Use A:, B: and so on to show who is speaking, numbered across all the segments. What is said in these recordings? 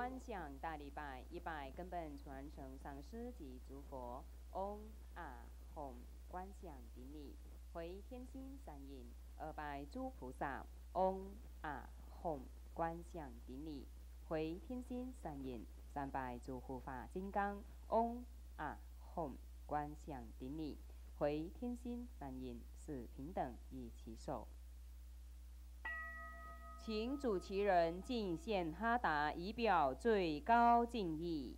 A: 观想大礼拜100根本传承上师及诸佛。嗡啊吽，观想顶礼，回天心三印，200诸菩萨。嗡啊吽，观想顶礼，回天心三印，300诸护法金刚。嗡啊吽，观想顶礼，回天心三印，是平等一起手。请主持人敬献哈达，以表最高敬意。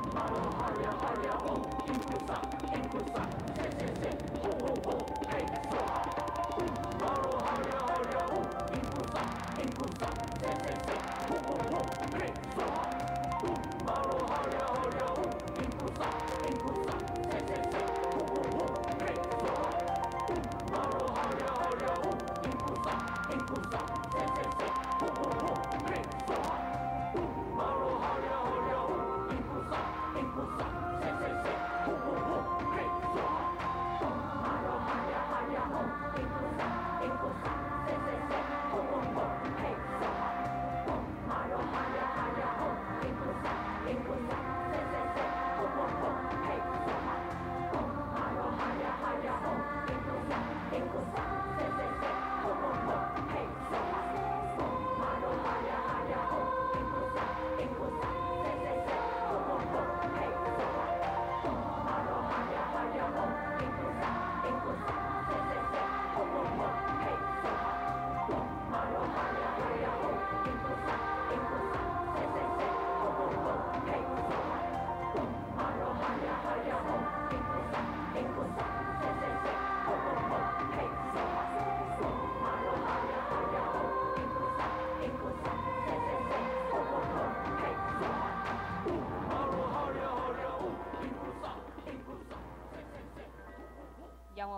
B: Manohara, Hara, Om, Kim Kusa, Kim Kusa, Se, Se, Se, Ho, Ho, Ho.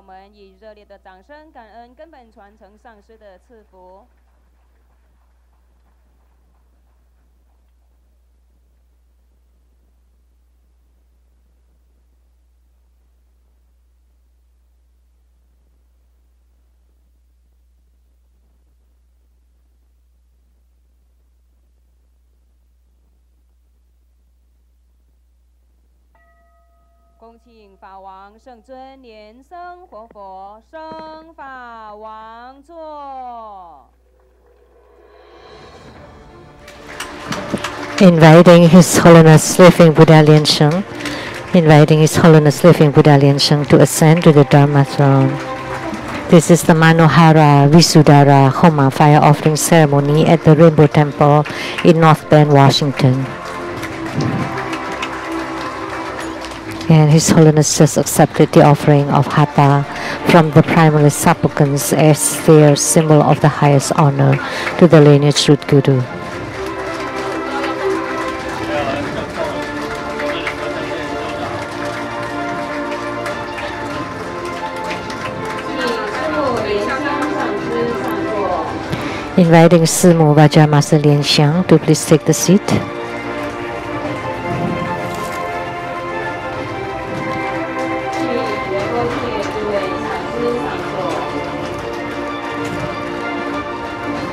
A: 我们以热烈的掌声感恩根本传承上师的赐福。恭请法王圣尊莲生活佛升法王座。
B: Inviting His Holiness Living Buddha Lian-Sheng, inviting His Holiness Living Buddha Lian-Sheng to ascend to the Dharma throne. This is the Manohara Vasudhara Homa fire offering ceremony at the Rainbow Temple in North Bend, Washington. And His Holiness just accepted the offering of Hatha from the primary supplicants as their symbol of the highest honor to the lineage root Guru. Inviting Simu Vajra Master Lian-Sheng to please take the seat.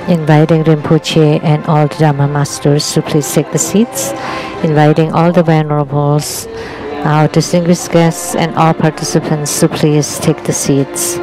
B: Inviting Rinpoche and all the Dharma Masters to please take the seats. Inviting all the Venerables, our distinguished guests and all participants to please take the seats.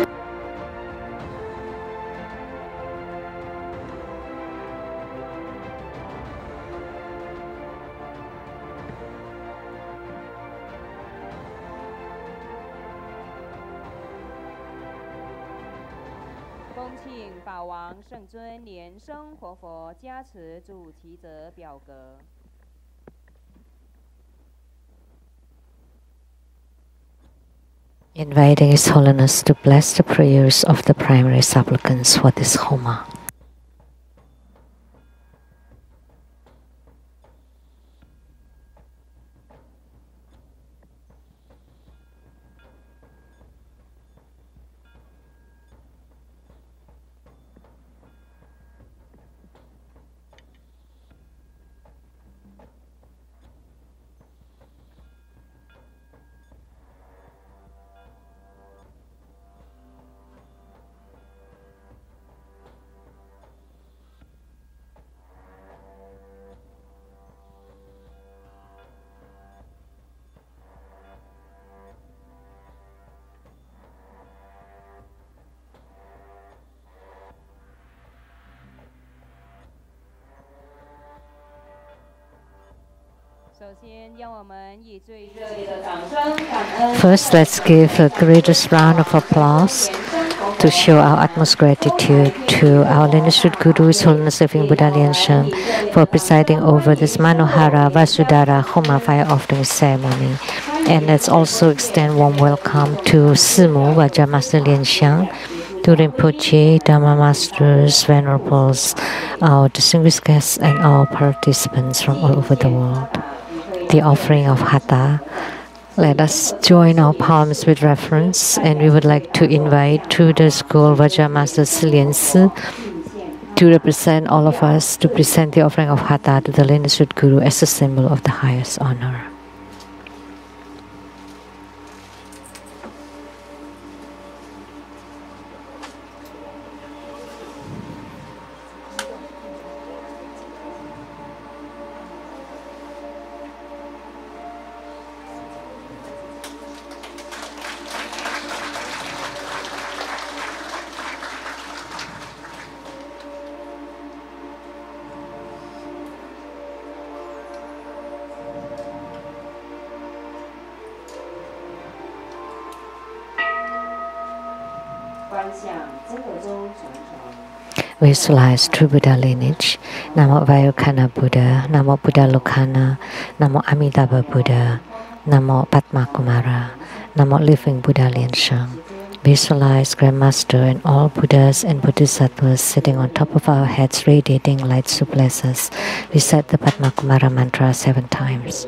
B: Inviting His Holiness to bless the prayers of the primary supplicants for this Homa. First, let's give the greatest round of applause to show our utmost gratitude to our lineage Guru, His Holiness Living Buddha Lian-Sheng, for presiding over this Manohara Vasudhara Homa fire offering ceremony. And let's also extend warm welcome to Simu Vajra Master Lian-Sheng, to Rinpoche, Dharma Masters, Venerables, our distinguished guests, and all participants from all over the world. The offering of Hatha. Let us join our palms with reverence, and we would like to invite through the school Vajra Master Lian Si to represent all of us to present the offering of Hatha to the lineage Guru as a symbol of the highest honor. Visualize true Buddha lineage. Namo Vayukana Buddha, Namo Buddha Lokana, Namo Amitabha Buddha, Namo Padma Kumara, Namo Living Buddha Lian-Sheng. Visualize Grandmaster and all Buddhas and Bodhisattvas sitting on top of our heads, radiating light to bless us. Recite the Padma Kumara mantra 7 times.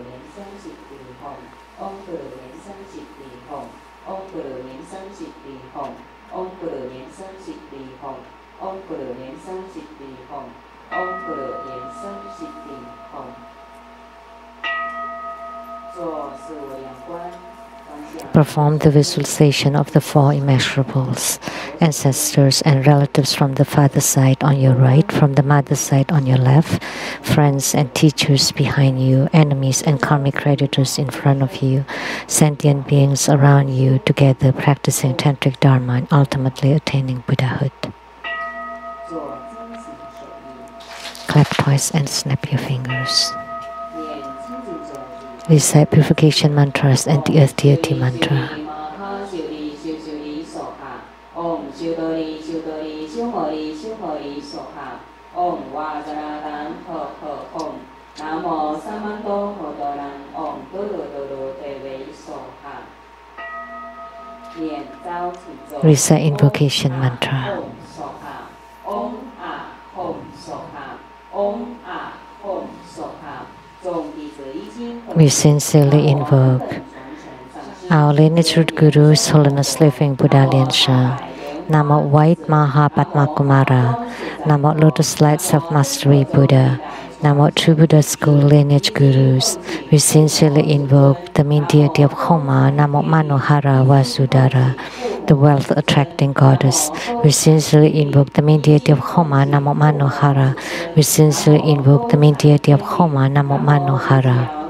A: Om Guru Niệm Sanh Diệt Tỳ Hồng. Om Guru Niệm Sanh Diệt Tỳ Hồng. Om Guru Niệm Sanh Diệt Tỳ Hồng. Om Guru Niệm Sanh Diệt Tỳ Hồng. 做四维阳观。
B: Perform the visualization of the four immeasurables, ancestors and relatives from the father's side on your right, from the mother's side on your left, friends and teachers behind you, enemies and karmic creditors in front of you, sentient beings around you, together practicing tantric dharma and ultimately attaining Buddhahood. Clap twice and snap your fingers. Recite purification mantras and the earth deity mantra. Recite invocation mantra. We sincerely invoke our lineage root Guru, His Holiness Living Buddha Lian-Sheng. Namo White Maha Padma Kumara. Namo Lotus Light Self-Mastery Buddha. Namo True Buddha School Lineage Gurus. We sincerely invoke the main deity of Homa. Namo Manohara Vasudhara, the wealth attracting goddess. We sincerely invoke the main deity of Homa. Namo Manohara. We sincerely invoke the main deity of Homa. Namo Manohara.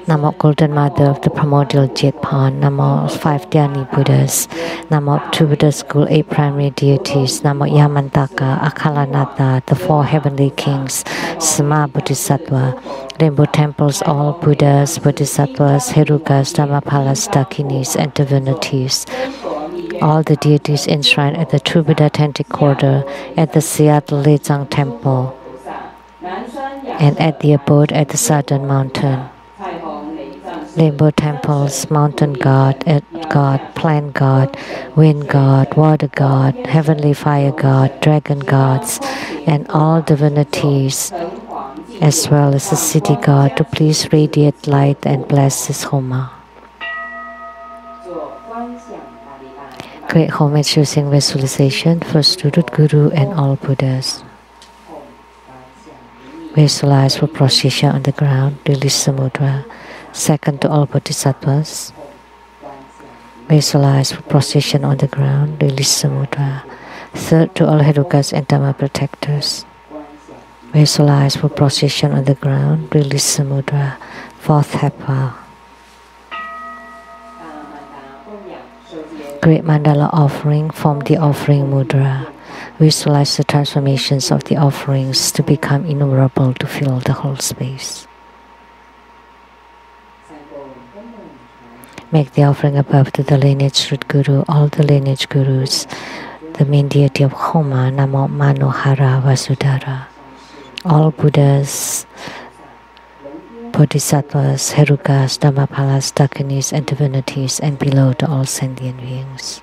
B: Namo Golden Mother of the Primordial Jetpan. Namo 5 Dhyani Buddhas. Namo True Buddha School 8 Primary Deities. Namo Yamantaka, Akalanatha, the 4 Heavenly Kings, Sama Bodhisattva, Rainbow Temples, all Buddhas, Bodhisattvas, Herukas, Dhammapalas, Dakinis, and divinities. All the deities enshrined at the True Buddha Tantric Quarter, at the Seattle Lezang Temple, and at the abode at the Southern Mountain. Rainbow temples, mountain god, earth god, plant god, wind god, water god, heavenly fire god, dragon gods, and all divinities, as well as the city god, to please radiate light and bless this Homa. Great homage using visualization, first to Root Guru and all Buddhas. Visualize for procession on the ground, release the mudra. Second to all Bodhisattvas. Visualize for procession on the ground, release the mudra. Third to all Herukas and Dhamma protectors. Visualize for procession on the ground, release the mudra. Fourth Hepa. Great mandala offering, form the offering mudra. Visualize the transformations of the offerings to become innumerable to fill the whole space. Make the offering above to the lineage root Guru, all the lineage Gurus, the main deity of Homa, Namo Manohara Vasudhara, all Buddhas, Bodhisattvas, Herukas, Dhammapalas, Dakinis, and divinities, and below to all sentient beings.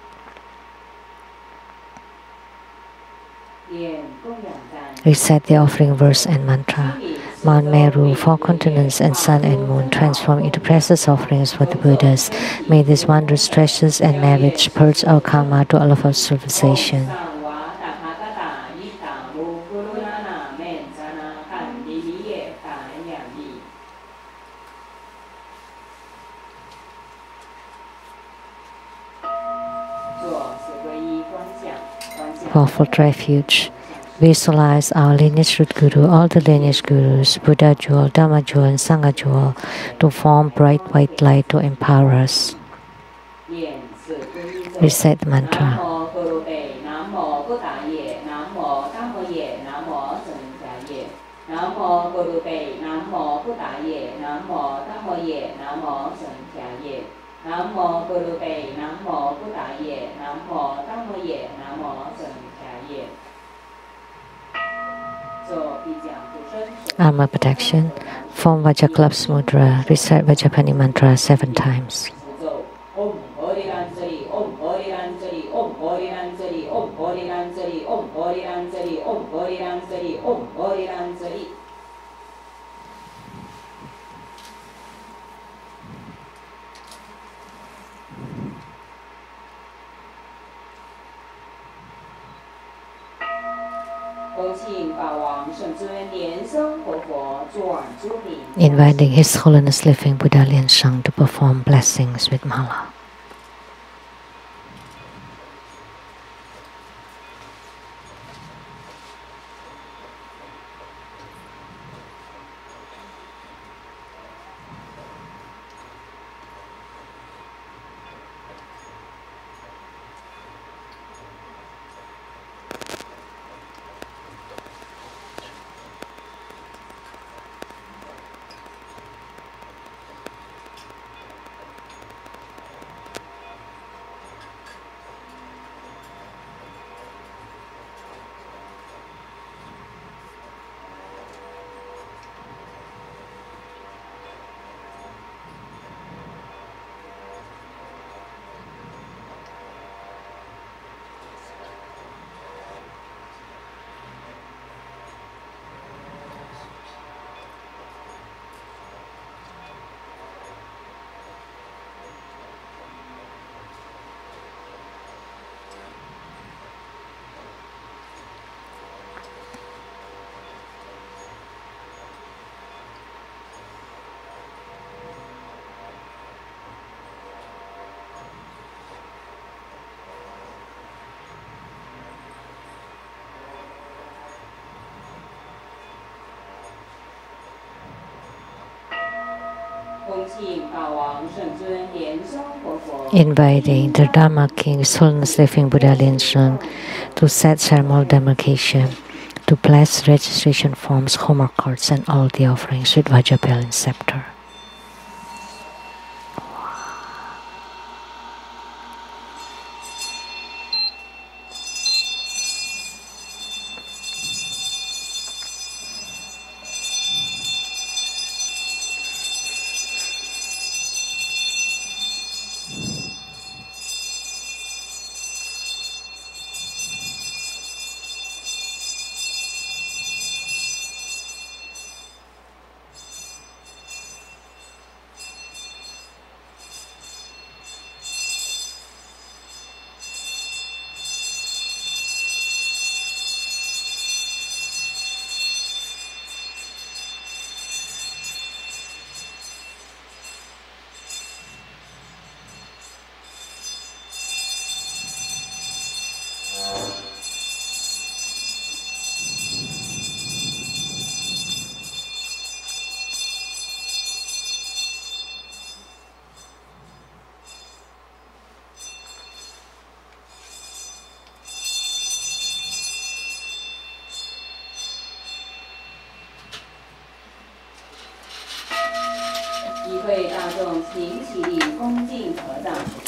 B: Recite the offering verse and mantra. Mount Meru, 4 continents, and sun and moon transform into precious offerings for the Buddhas. May these wondrous treasures and merits purge our karma to all of our civilization. Fourfold refuge. Visualize our lineage root Guru, all the lineage Gurus, Buddha jewel, Dhamma jewel, and Sangha jewel, to form bright white light to empower us. Recite the mantra. Armor protection. Form Vajraklapsa mudra. Recite Vajrapani mantra 7 times. inviting His Holiness Living Buddha Lian-Sheng to perform blessings with mala. Inviting the Dharma King, His Holiness Living Buddha Lian-Sheng, to set ceremonial demarcation, to bless registration forms, Homa cards, and all the offerings with Vajra bell and scepter.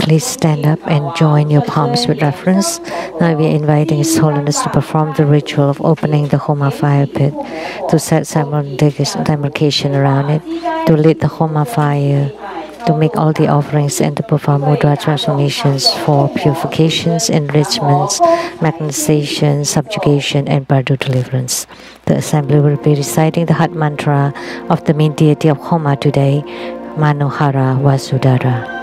B: Please stand up and join your palms with reverence. Now we are inviting His Holiness to perform the ritual of opening the Homa fire pit, to set ceremonial demarcation around it, to lit the Homa fire, to make all the offerings, and to perform mudra transformations for purifications, enrichments, magnetization, subjugation, and bardo deliverance. The assembly will be reciting the heart mantra of the main deity of Homa today, Manohara Vasudhara.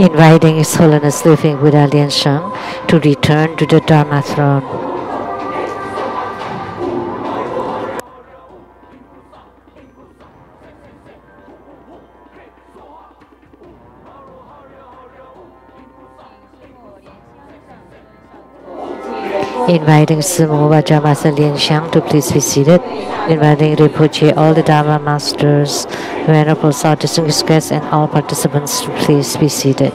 B: inviting His Holiness Living Buddha Lian-Sheng to return to the Dharma throne. Inviting Sumo Vajramasa Lian-Sheng to please be seated. Inviting Rinpoche, all the Dharma Masters, Venerable South Distinguished guests, and all participants to please be seated.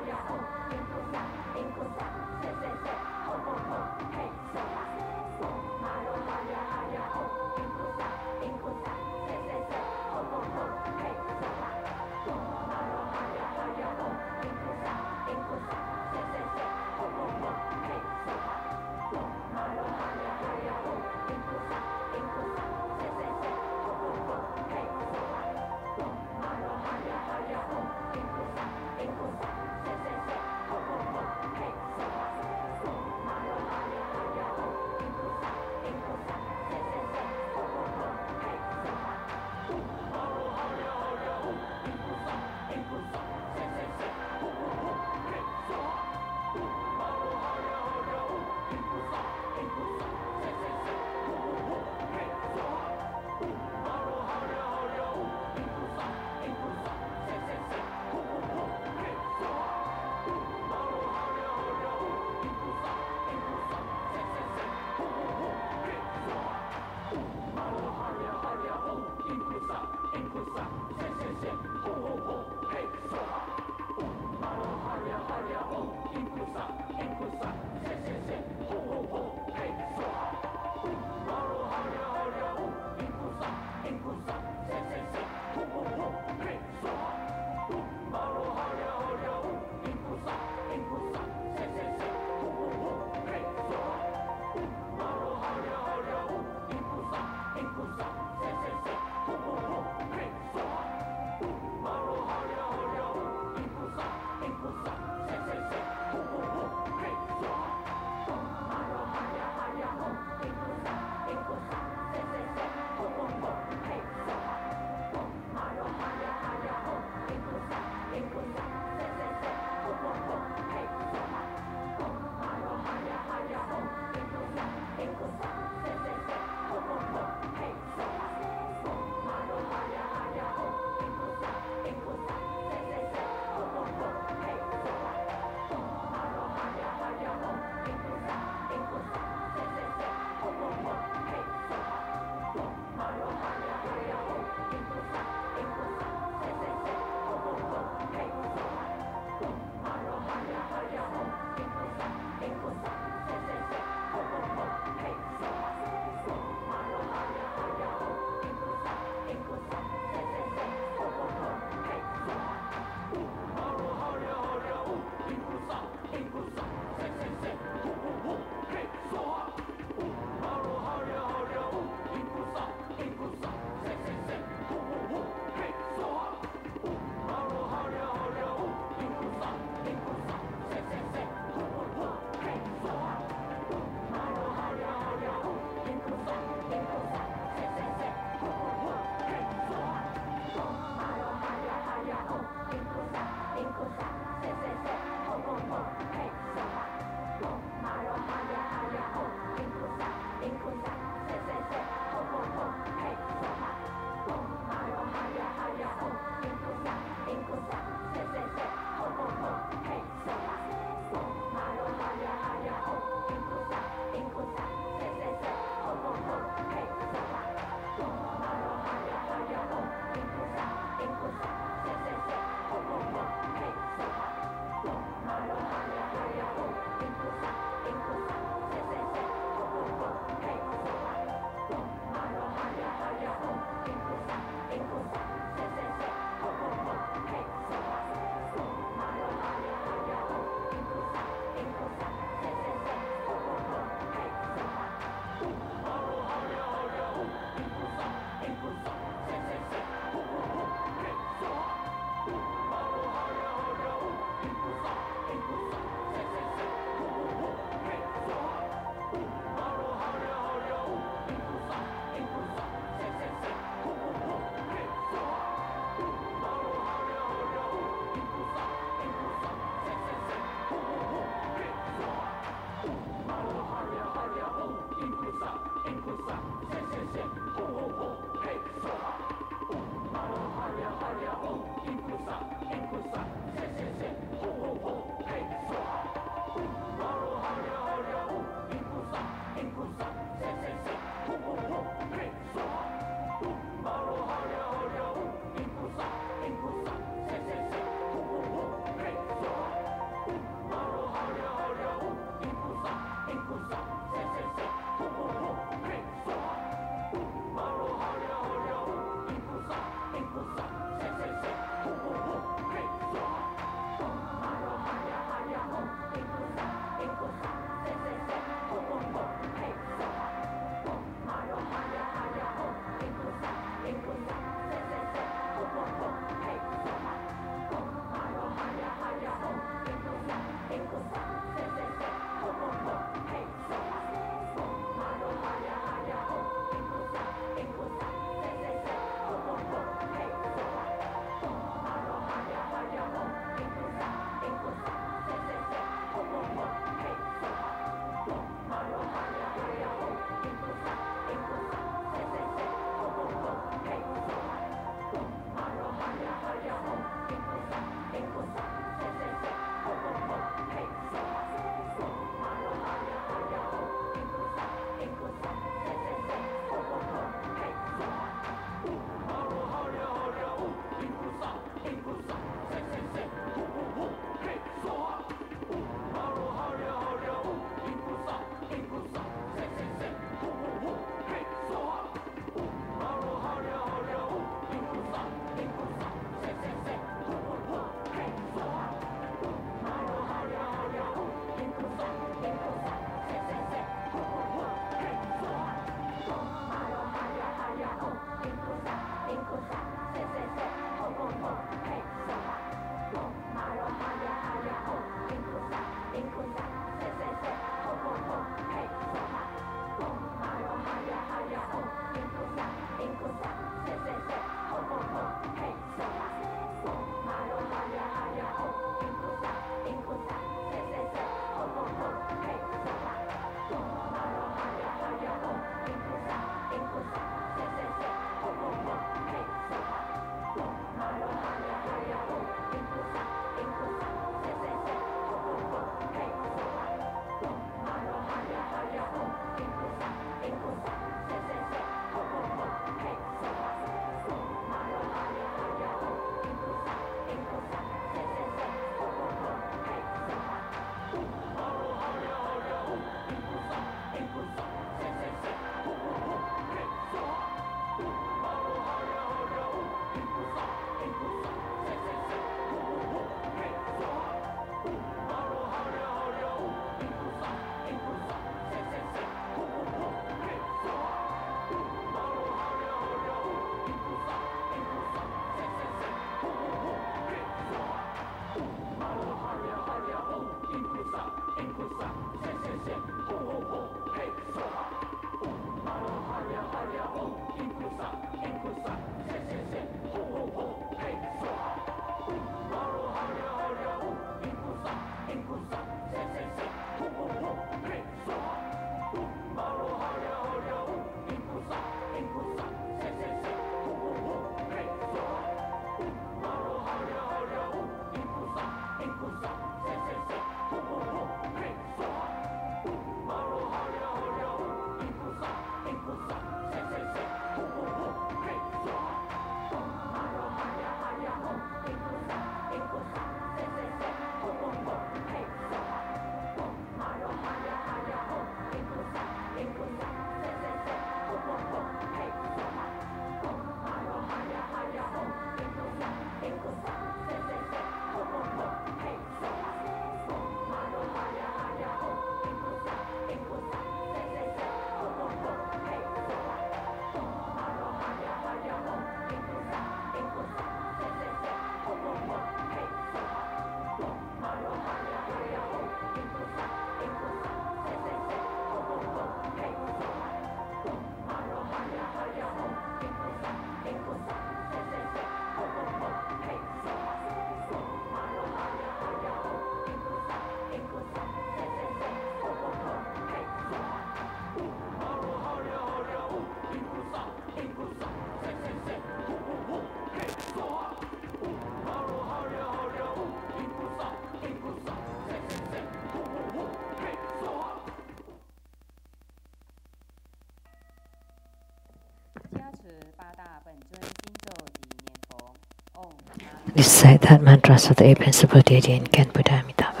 B: Recite that mantras of the eight principal deity in Ken Buddha Amitabha.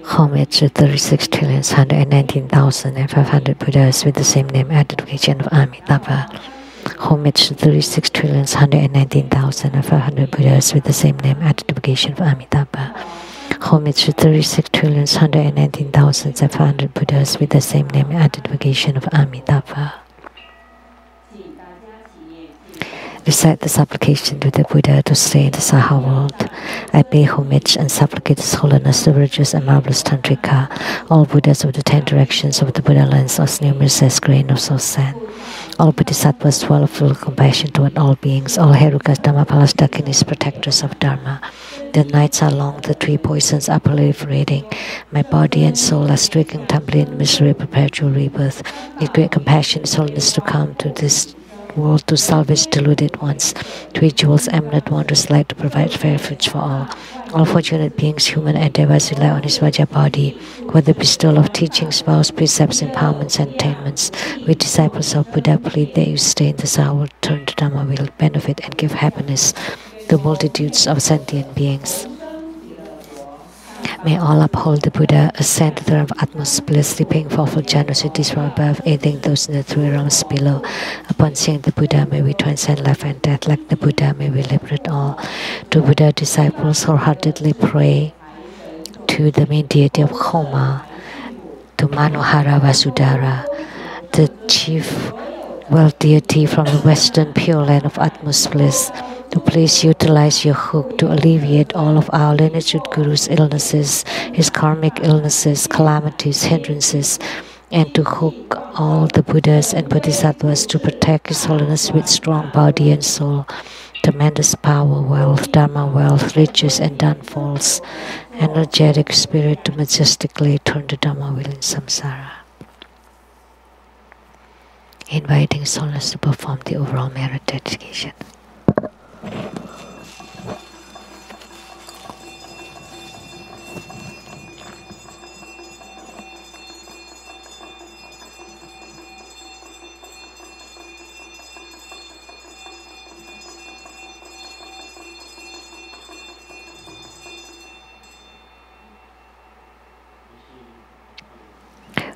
B: Homage to 36,119,500 Buddhas with the same name at the vocation of Amitabha. Homage to 36,119,500 Buddhas with the same name at the vocation of Amitabha. Homage to 36,119,500 Buddhas with the same name at the vocation of Amitabha. Recite the supplication to the Buddha to stay in the Saha world. I pay homage and supplicate His Holiness the virtuous and marvelous Tantrika, all Buddhas of the 10 directions of the Buddha lands as numerous as grain of salt sand. All Bodhisattvas full of compassion toward all beings, all Herukas, Dhammapalas, Dakinis, protectors of Dharma. The nights are long, the 3 poisons are proliferating. My body and soul are stricken, tumbling in misery, perpetual rebirth. With great compassion, His Holiness to come to this world to salvage deluded ones, to each jewels eminent wondrous light to provide refuge for all. All fortunate beings, human and devas, rely on His Vajra body for the bestowal of teachings, vows, precepts, empowerments, and attainments. We disciples of Buddha plead that you stay in the Saha world, turn to Dhamma, will benefit and give happiness to multitudes of sentient beings. May all uphold the Buddha, ascend to the realm of utmost bliss, repaying fourfold generosities from above, aiding those in the 3 realms below. Upon seeing the Buddha, may we transcend life and death. Like the Buddha, may we liberate all. To Buddha disciples wholeheartedly pray to the main deity of Homa, to Manohara Vasudhara, the chief wealth deity from the western pure land of utmost bliss, to please utilize your hook to alleviate all of our lineage Guru's illnesses, his karmic illnesses, calamities, hindrances, and to hook all the Buddhas and Bodhisattvas to protect His Holiness with strong body and soul, tremendous power, wealth, Dharma wealth, riches and downfalls, energetic spirit to majestically turn the Dhamma wheel in samsara. Inviting His Holiness to perform the overall merit dedication.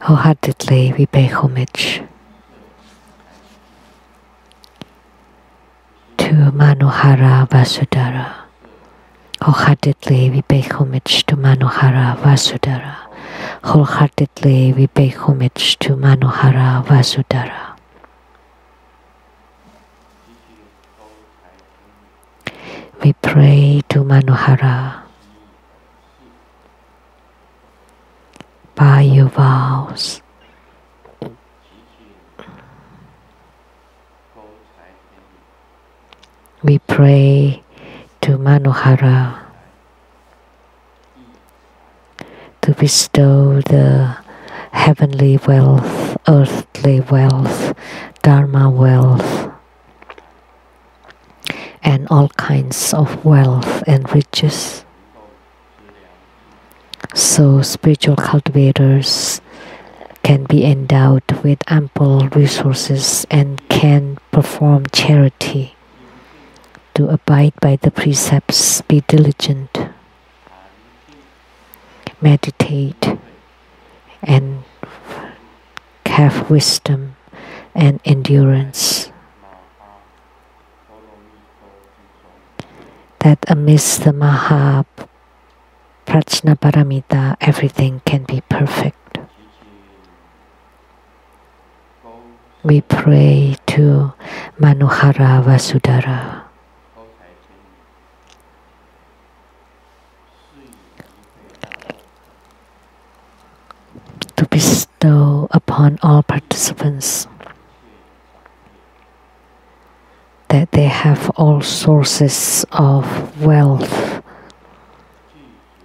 B: Wholeheartedly we pay homage to Manohara Vasudhara. Wholeheartedly we pay homage to Manohara Vasudhara. Wholeheartedly we pay homage to Manohara Vasudhara. We pray to Manohara by your vows. We pray to Manohara to bestow the heavenly wealth, earthly wealth, dharma wealth, and all kinds of wealth and riches. So spiritual cultivators can be endowed with ample resources and can perform charity, to abide by the precepts, be diligent, meditate, and have wisdom and endurance. That amidst the Maha Prajna Paramita, everything can be perfect. We pray to Manohara Vasudhara to bestow upon all participants that they have all sources of wealth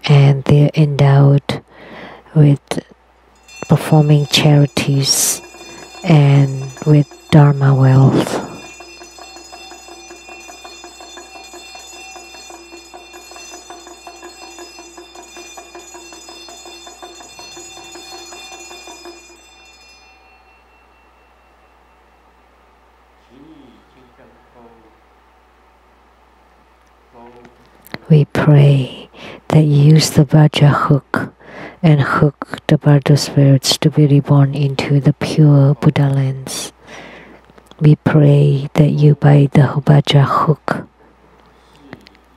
B: and they're endowed with performing charities and with dharma wealth. We pray that you use the Vajra hook and hook the Bardo spirits to be reborn into the pure Buddha lands. We pray that you, by the Vajra hook,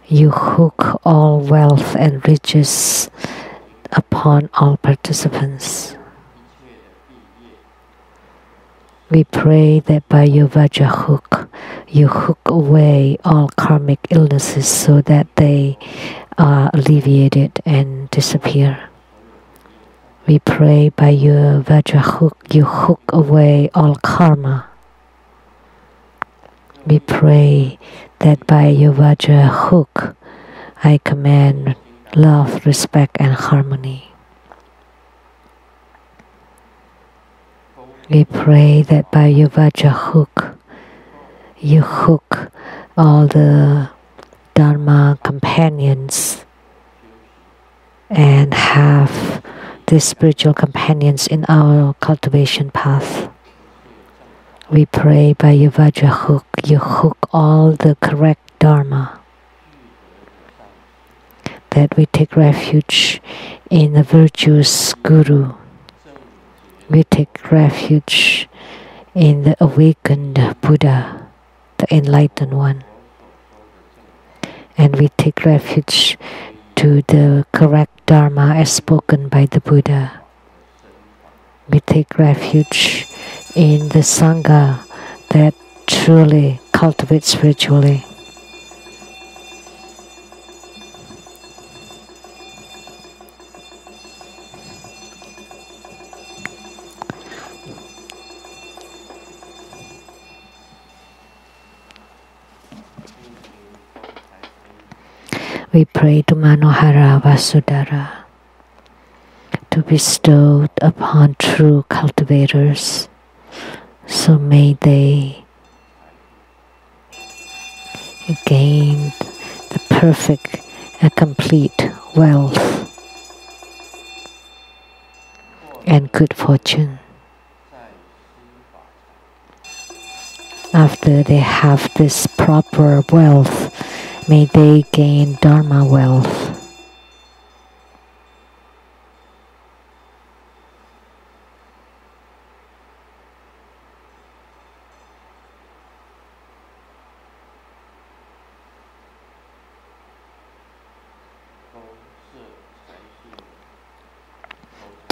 B: you hook all wealth and riches upon all participants. We pray that by your Vajra hook, you hook away all karmic illnesses so that they are alleviated and disappear. We pray by your Vajra hook, you hook away all karma. We pray that by your Vajra hook, I command love, respect, and harmony. We pray that by your Vajra hook, you hook all the Dharma companions and have these spiritual companions in our cultivation path. We pray by your Vajra hook, you hook all the correct Dharma, that we take refuge in the virtuous Guru. We take refuge in the awakened Buddha, the enlightened one. And we take refuge to the correct Dharma as spoken by the Buddha. We take refuge in the Sangha that truly cultivates spiritually. We pray to Manohara Vasudhara to bestow upon true cultivators, so may they gain the perfect and complete wealth and good fortune. After they have this proper wealth, may they gain Dharma wealth.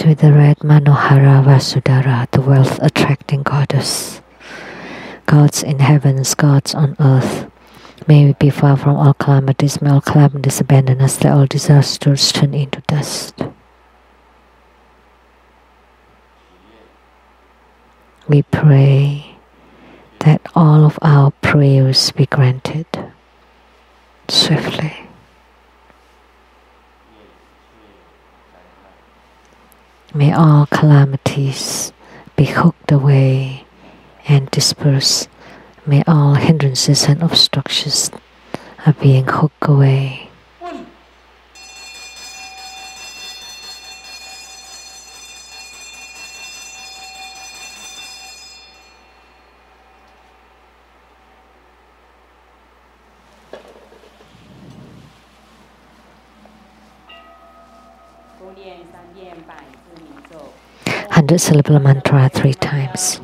B: to the red Manohara Vasudhara, the wealth-attracting goddess. Gods in heavens, gods on earth, may we be far from all calamities, may all calamities abandon us, let all disasters turn into dust. We pray that all of our prayers be granted swiftly. May all calamities be hooked away and dispersed. May all hindrances and obstructions are being hooked away. Hundred syllable mantra 3 times.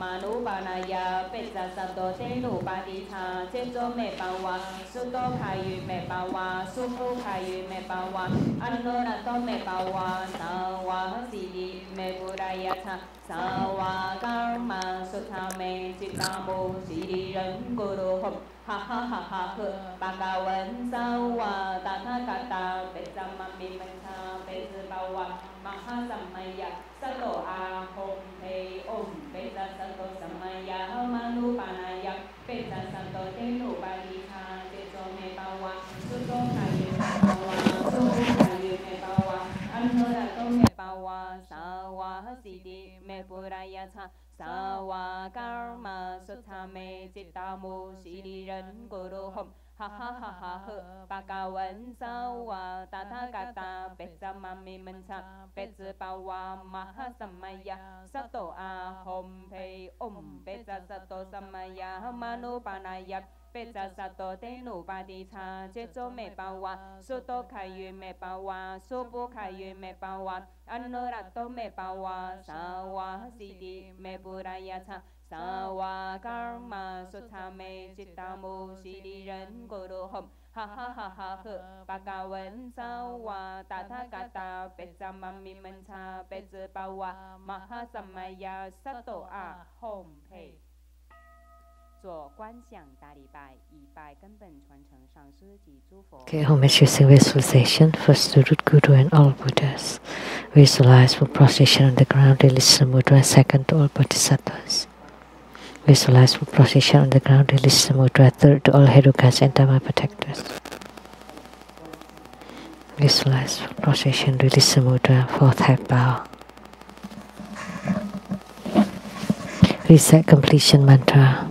A: Ha ha ha ha ha Bhagavan Sawa Tathagata Becamami Menta Bezabawa Mahasamaya Sato Ahom Te Om Beza Sato Samaya Manupanaya Beza Sato Tenu Badita Teso Mebawa Suto Kayu Mebawa Suto Kayu Mebawa Anurato Mebawa Sawa Hasidi Mepurayata Sawa Karma Sutame Chitamu Siriran Guru Hom Ha ha ha ha ha Bhagavan Sawa Tathagata Becamami Menta Bezabawa Mahasamaya Sato Ahom Te Om Beza Sato Samaya Manupanaya Beza Sato Tenu Badita Jeto Mebawa Suto Kayu Mebawa Subu Kayu Mebawa Anurato Mebawa Sawa Hasidi Mepurayata Sawa Karma Sutame Chitamu Siriran Guru Hom Ha ha ha ha ha Bhagavan Sawa Tathagata Becamami Menta Bezabawa Mahasamaya Sato Ahom Te 做观想大礼拜，以拜根本传承上师及诸佛。
B: Okay, homage using visualization. First to root Guru and all Buddhas. Visualize for prostration on the ground, release the mudra. Second to all Bodhisattvas. Visualize for prostration on the ground, release the mudra. Third to all Herukas and Dhamma protectors. Visualize for prostration, release the mudra. Fourth half bow. Reset completion mantra.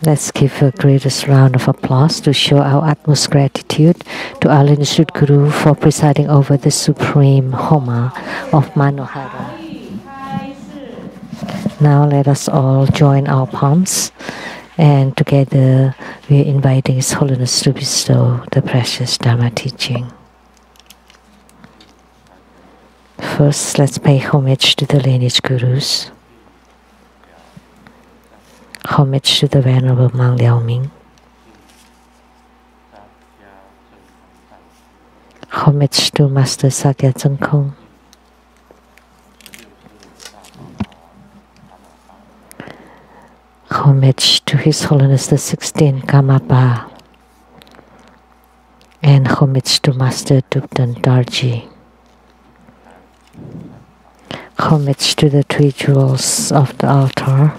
B: Let's give a greatest round of applause to show our utmost gratitude to our Lian-Sheng Guru for presiding over the supreme Homa of Manohara. Now let us all join our palms, and together we are inviting His Holiness to bestow the precious Dharma teaching. First, let's pay homage to the lineage Gurus. Homage to the Venerable Monk Liao-Ming. Homage to Master Sakya Tsongkhong. Homage to His Holiness the 16th Karmapa. And homage to Master Dubdan Darji. Homage to the 3 jewels of the altar.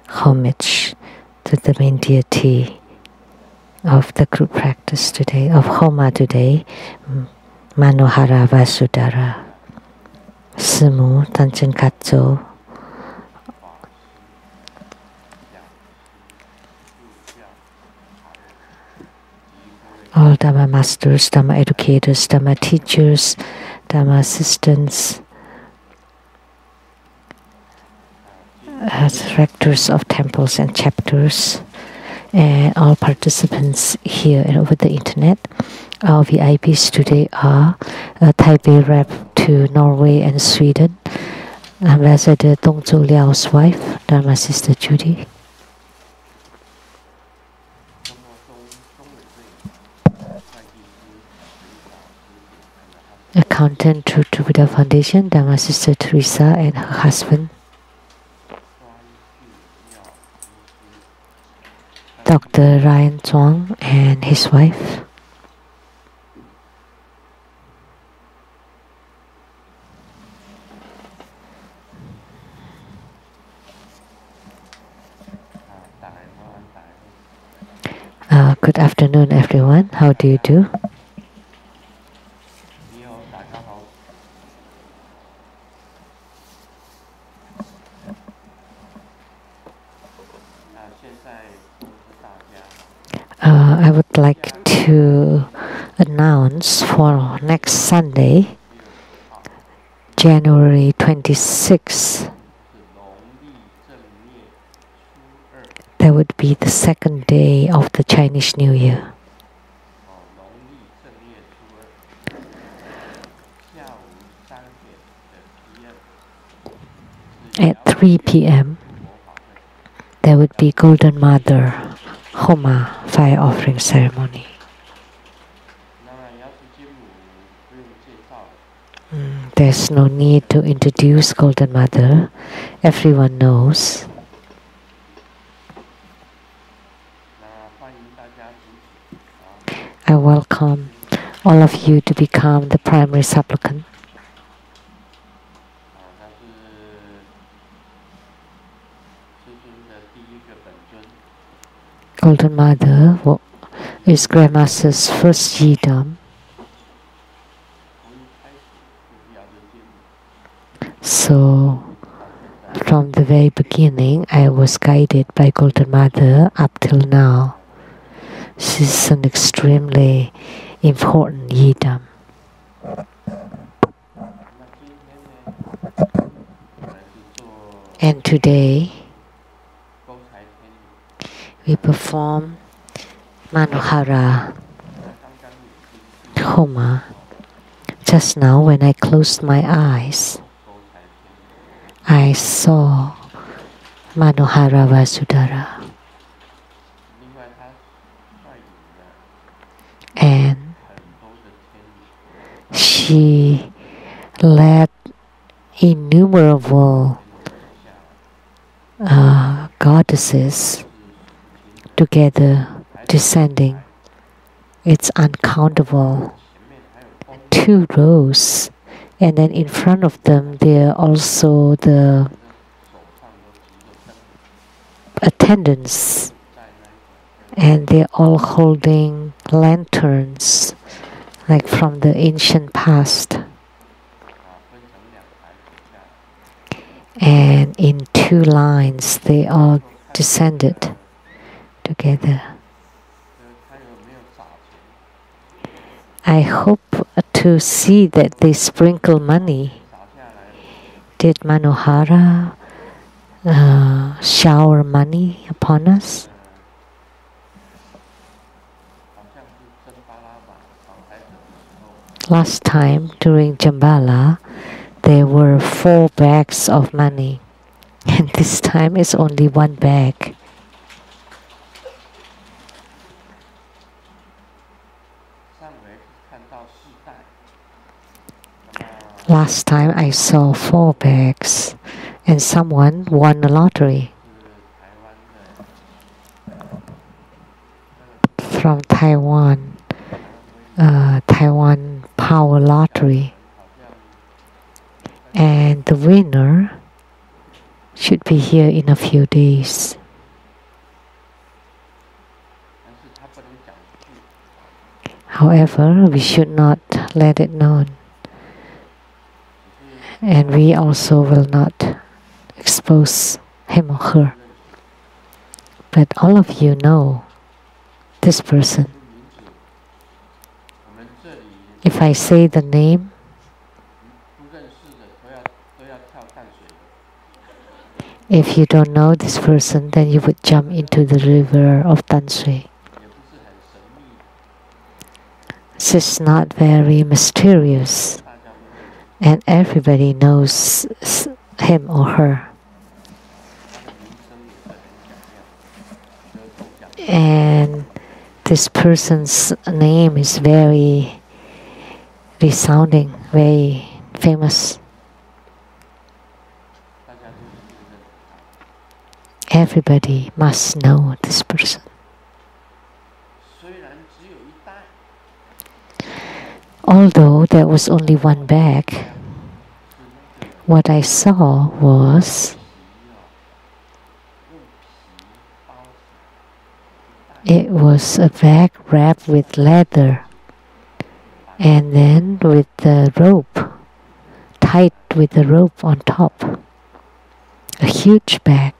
B: Homage to the main deity of the group practice today, of Homa today, Manohara Vasudhara, Simu Tanchen Katso, all Dhamma masters, Dhamma educators, Dhamma teachers, Dhamma assistants, as rectors of temples and chapters, and all participants here and over the internet. Our VIPs today are Taipei rep to Norway and Sweden, Ambassador Dong Zhou Liao's wife, Dharma Sister Judy. Accountant to Buddha Foundation, Dharma Sister Teresa and her husband, Dr. Lian-Sheng and his wife. Good afternoon, everyone. How do you do? I would like to announce for next Sunday, January 26th, that would be the second day of the Chinese New Year. At 3 p.m., there would be Golden Mother Homa fire offering ceremony. There's no need to introduce Golden Mother. Everyone knows. I welcome all of you to become the primary supplicant. Golden Mother is Grandmaster's first yidam. So, from the very beginning, I was guided by Golden Mother up till now. She's an extremely important yidam. And today, we perform Manohara Homa. Just now, when I closed my eyes, I saw Manohara Vasudhara. And she led innumerable goddesses together descending. It's uncountable. 2 rows, and then in front of them there are also the attendants, and they're all holding lanterns like from the ancient past. And in 2 lines they all descended together. I hope to see that they sprinkle money. Did Manohara shower money upon us? Last time during Jambala, there were 4 bags of money, and this time it's only 1 bag. Last time I saw 4 bags, and someone won the lottery from Taiwan, Taiwan Power Lottery, and the winner should be here in a few days. However, we should not let it known. And we also will not expose him or her. But all of you know this person. If I say the name, If you don't know this person, then you would jump into the river of Tanshui. She's not very mysterious, and everybody knows him or her. And this person's name is very resounding, very famous. Everybody must know this person. Although there was only one bag, what I saw was it was a bag wrapped with leather and then with the rope, tied with the rope on top. A huge bag.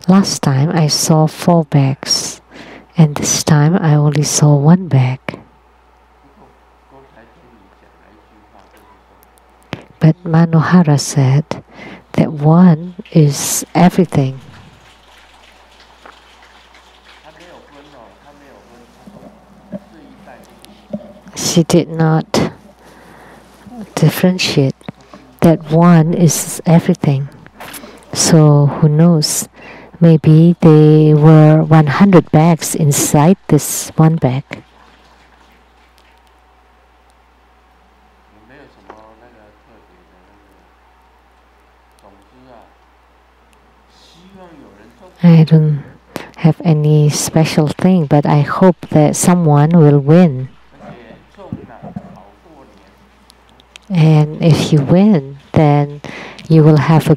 B: Last time I saw 4 bags, and this time I only saw 1 bag. But Manohara said that one is everything. She did not differentiate that one is everything. So who knows? Maybe there were 100 bags inside this one bag. I don't have any special thing, but I hope that someone will win. And if you win, then you will have a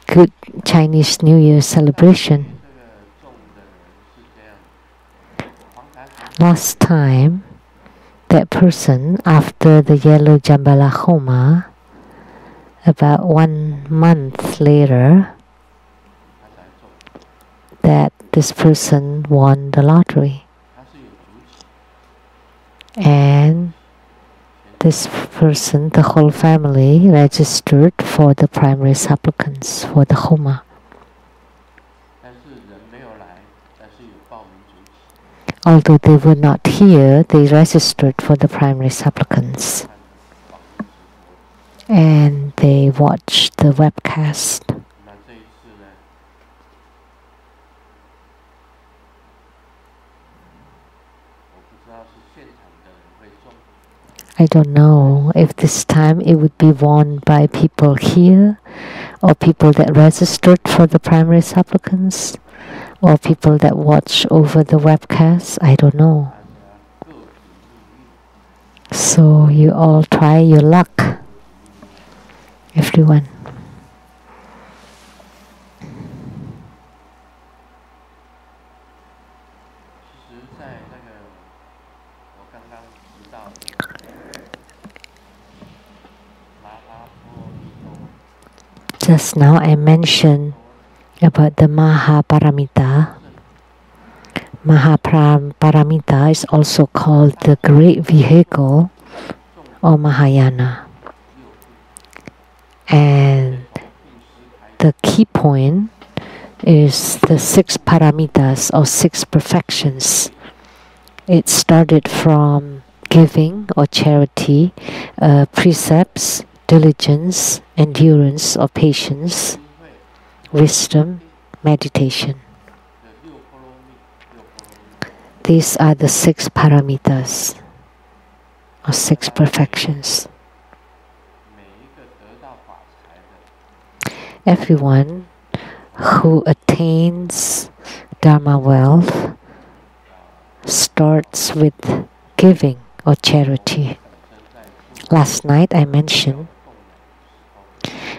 B: good Chinese New Year celebration. Last time, that person, after the yellow Jambala Homa, about 1 month later, that this person won the lottery. And this person, the whole family, registered for the primary supplicants for the Homa. Although they were not here, they registered for the primary supplicants. And they watched the webcast. I don't know if this time it would be won by people here, or people that registered for the primary supplicants, or people that watch over the webcast. I don't know. So you all try your luck, everyone. Just now I mentioned about the Mahaparamita. Mahaparamita is also called the Great Vehicle or Mahayana. And the key point is the 6 paramitas or 6 perfections. It started from giving or charity, precepts, diligence, endurance or patience, wisdom, meditation. These are the 6 paramitas or 6 perfections. Everyone who attains Dharma wealth starts with giving or charity. Last night I mentioned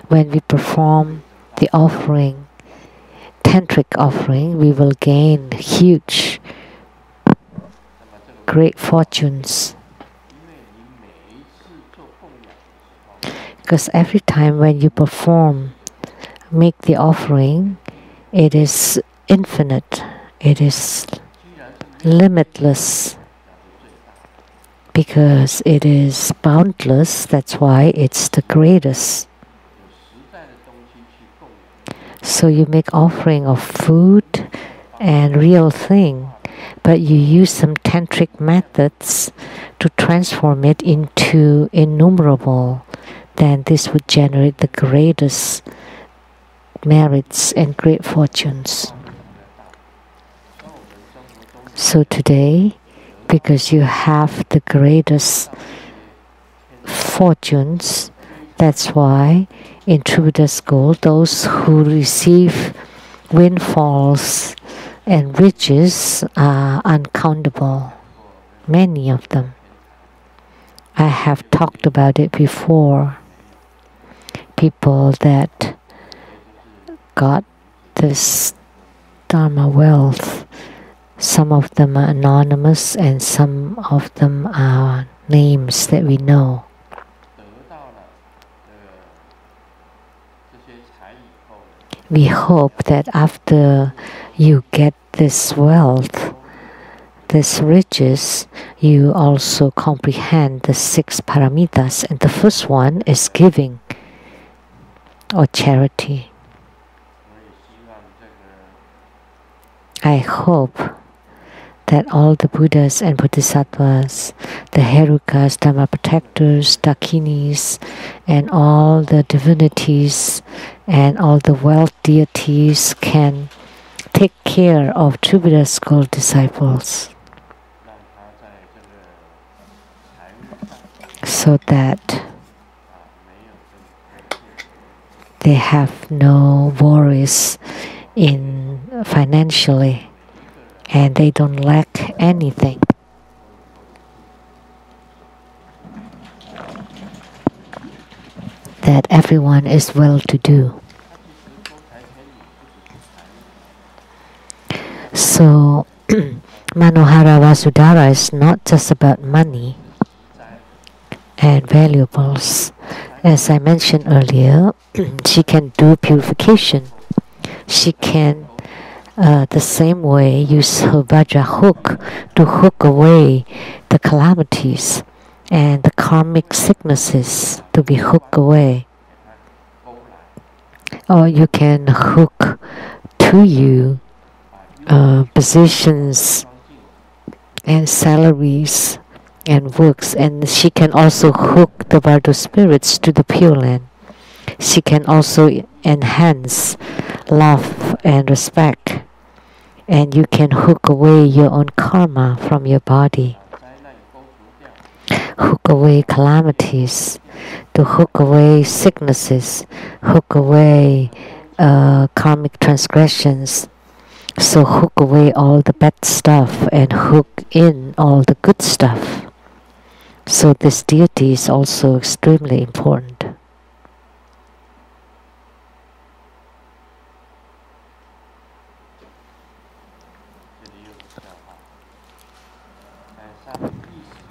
B: when we perform the offering, tantric offering, we will gain huge, great fortunes. Because every time when you perform, make the offering, it is infinite, it is limitless because it is boundless. That's why it's the greatest. So you make offering of food and real thing, but you use some tantric methods to transform it into innumerable, then this would generate the greatest merits and great fortunes. So today, because you have the greatest fortunes, that's why in True Buddha School, those who receive windfalls and riches are uncountable, many of them. I have talked about it before. People that got this Dharma wealth, some of them are anonymous and some of them are names that we know. We hope that after you get this wealth, this riches, you also comprehend the 6 paramitas, and the first one is giving or charity. I hope that all the Buddhas and Bodhisattvas, the Herukas, Dharma protectors, Dakinis, and all the divinities and all the wealth deities can take care of True Buddha School disciples, so that they have no worries in financially and they don't lack anything. That everyone is well-to-do. So Manohara Vasudhara is not just about money and valuables. As I mentioned earlier, she can do purification. She can the same way use her Vajra hook to hook away the calamities and the karmic sicknesses to be hooked away. Or you can hook to you positions and salaries and works, and she can also hook the Bardo spirits to the Pure Land. She can also enhance love and respect, and you can hook away your own karma from your body, hook away calamities, to hook away sicknesses, hook away karmic transgressions. So hook away all the bad stuff and hook in all the good stuff. So this deity is also extremely important.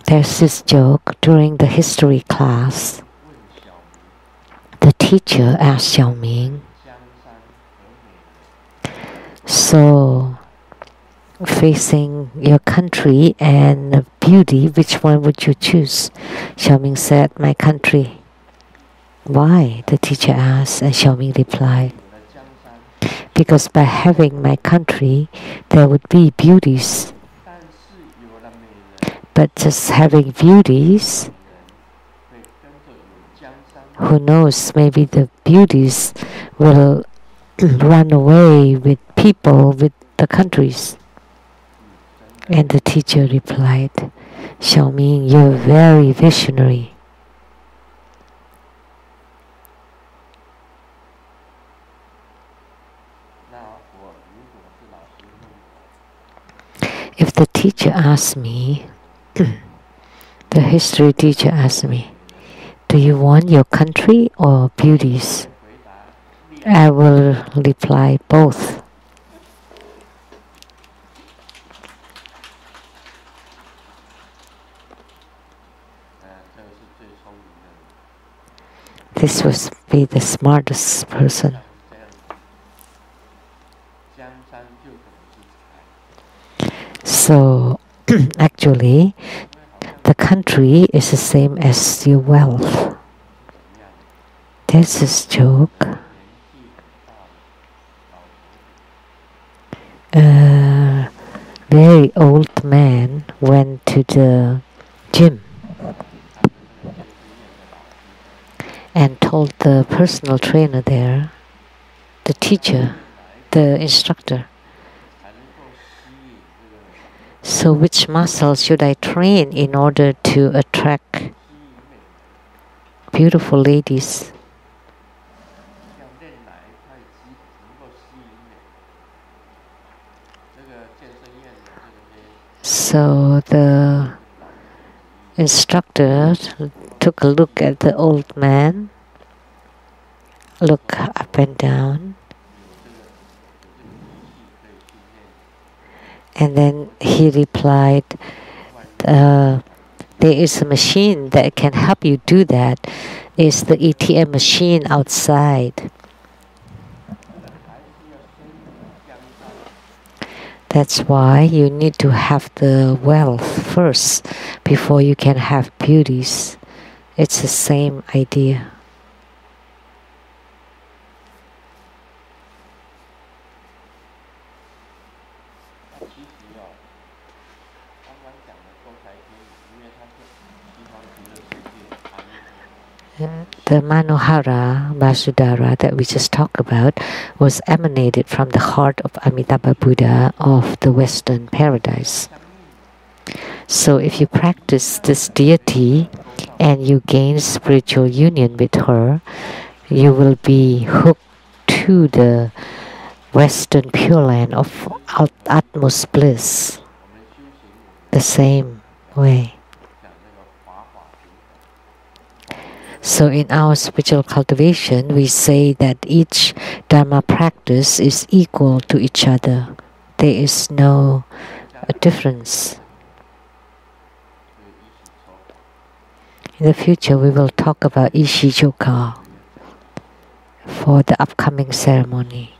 B: There's this joke during the history class. The teacher asked Xiaoming, so facing your country and beauty, which one would you choose? Xiaoming said, my country. Why? The teacher asked, and Xiaoming replied, because by having my country, there would be beauties. But just having beauties, who knows, maybe the beauties will run away with people, with the countries. And the teacher replied, Xiaoming, you're very visionary. If the teacher asks me, the history teacher asked me, do you want your country or beauties? I will reply both. This would be the smartest person. So actually, the country is the same as your wealth. That's his joke. A very old man went to the gym and told the personal trainer there, the teacher, the instructor, so which muscle should I train in order to attract beautiful ladies? So the instructor took a look at the old man, looked up and down, and then he replied, there is a machine that can help you do that. It's the ATM machine outside. That's why you need to have the wealth first before you can have beauties. It's the same idea. The Manohara, Vasudhara that we just talked about was emanated from the heart of Amitabha Buddha of the Western paradise. So if you practice this deity and you gain spiritual union with her, you will be hooked to the Western Pure Land of utmost bliss the same way. So in our spiritual cultivation, we say that each Dharma practice is equal to each other. There is no difference. In the future, we will talk about Ishi-choka for the upcoming ceremony.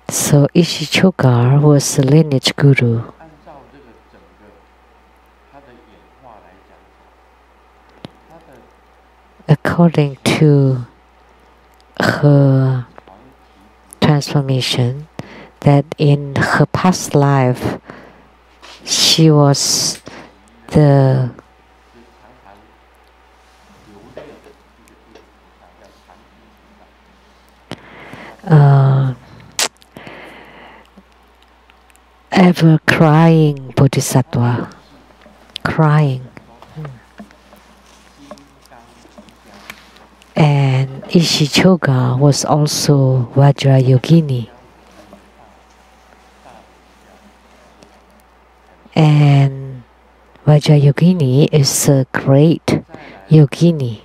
B: So Ishi-choka was the lineage guru. According to her transformation, that in her past life, she was the ever crying bodhisattva, crying. And Ishi-choka was also Vajra Yogini. And Vajra Yogini is a great yogini.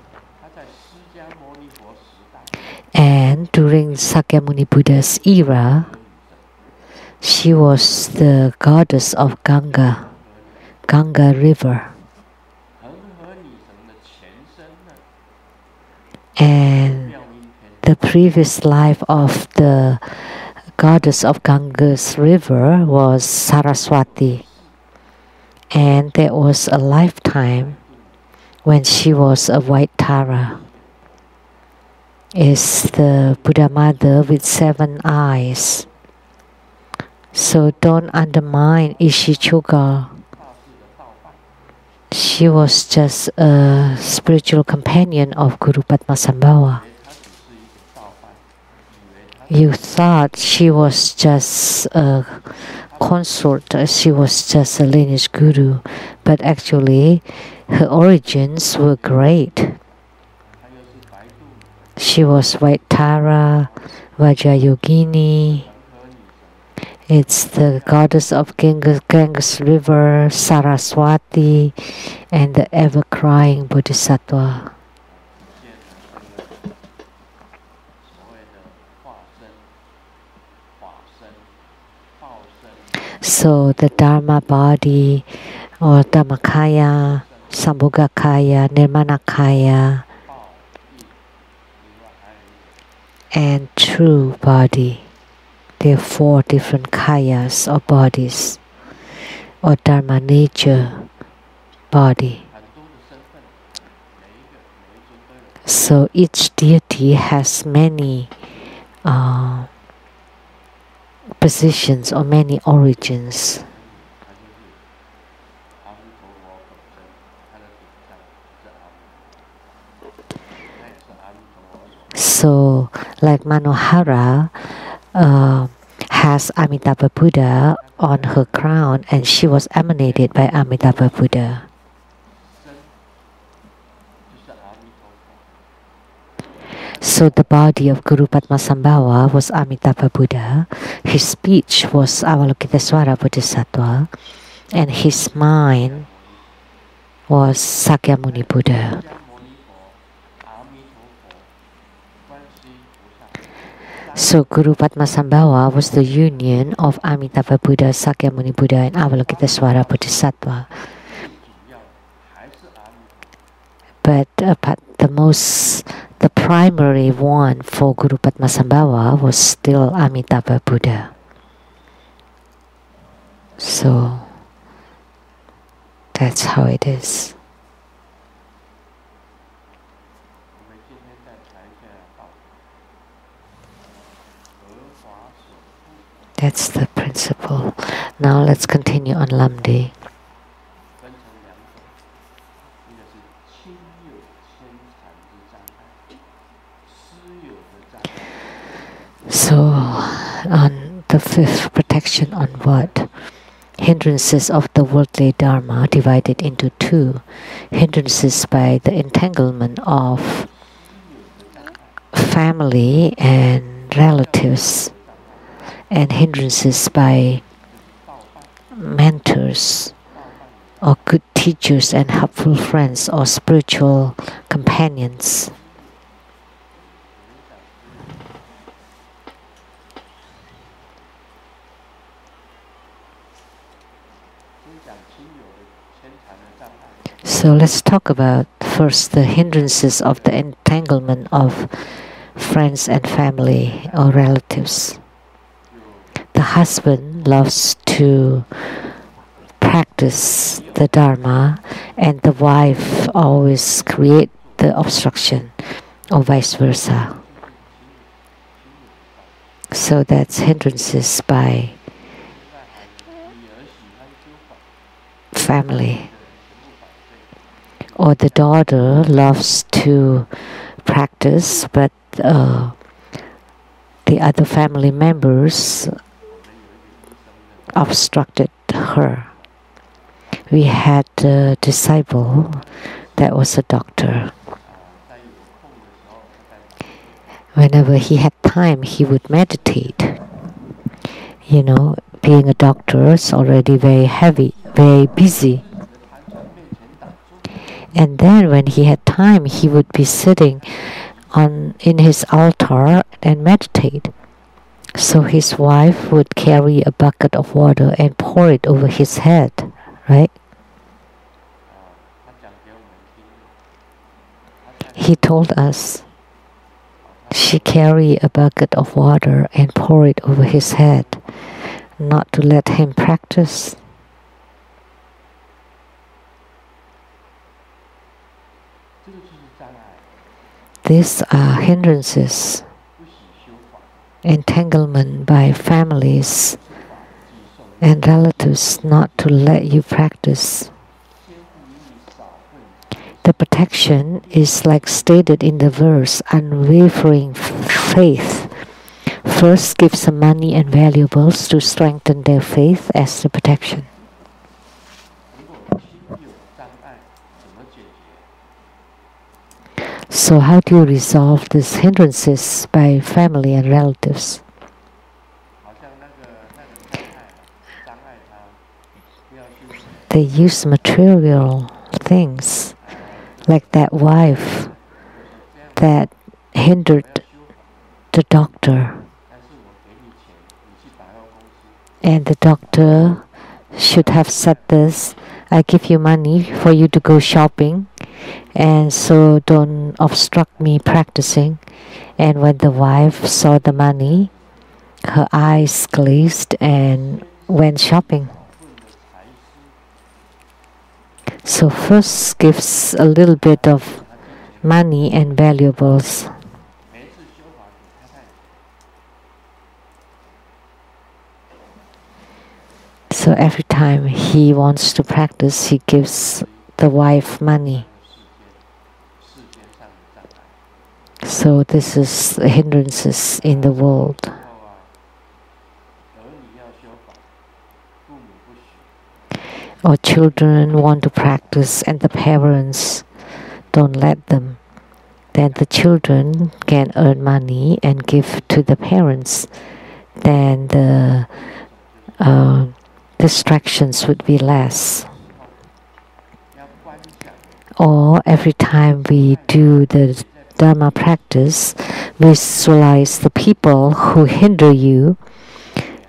B: And during Sakyamuni Buddha's era, she was the goddess of Ganga River. And the previous life of the goddess of Ganga's river was Saraswati. And there was a lifetime when she was a white Tara. Is the Buddha Mother with 7 eyes. So don't undermine Ishi-choka. She was just a spiritual companion of Guru Padmasambhava. You thought she was just a consort, she was just a lineage guru, but actually her origins were great. She was White Tara, Vajrayogini. It's the goddess of Ganges River, Saraswati, and the ever-crying Bodhisattva. So the Dharma body, or Dhammakaya, Sambhogakaya, Nirmanakaya, and true body. There are 4 different kayas or bodies. or Dharma nature body. So each deity has many positions or many origins. So, like Manohara has Amitabha Buddha on her crown, and she was emanated by Amitabha Buddha. So the body of Guru Padmasambhava was Amitabha Buddha, his speech was Avalokitesvara Bodhisattva, and his mind was Sakyamuni Buddha. So Guru Padmasambhava was the union of Amitabha Buddha, Sakyamuni Buddha, and Avalokitesvara Bodhisattva. But the primary one for Guru Padmasambhava was still Amitabha Buddha. So that's how it is. That's the principle. Now let's continue on Lamdre. So, on the fifth, protection on what? Hindrances of the worldly dharma divided into two. Hindrances by the entanglement of family and relatives, and hindrances by mentors or good teachers and helpful friends or spiritual companions. So let's talk about first the hindrances of the entanglement of friends and family or relatives. The husband loves to practice the Dharma, and the wife always create the obstruction, or vice versa. So that's hindrances by family. Or the daughter loves to practice, but the other family members obstructed her. We had a disciple that was a doctor. Whenever he had time, he would meditate. You know, being a doctor is already very heavy, very busy. And then when he had time, he would be sitting in his altar and meditate. So his wife would carry a bucket of water and pour it over his head, right? He told us she carried a bucket of water and pour it over his head, not to let him practice. These are hindrances, entanglement by families and relatives not to let you practice. The protection is like stated in the verse, unwavering faith. First, give some money and valuables to strengthen their faith as the protection. So how do you resolve these hindrances by family and relatives? They use material things, like that wife that hindered the doctor. And the doctor should have said this, I give you money for you to go shopping, and so don't obstruct me practicing. And when the wife saw the money, her eyes glazed and went shopping. So first gives a little bit of money and valuables. So every time he wants to practice, he gives the wife money. So this is hindrances in the world. Or children want to practice and the parents don't let them. Then the children can earn money and give to the parents. Then the distractions would be less. Or every time we do the Dharma practice, visualize the people who hinder you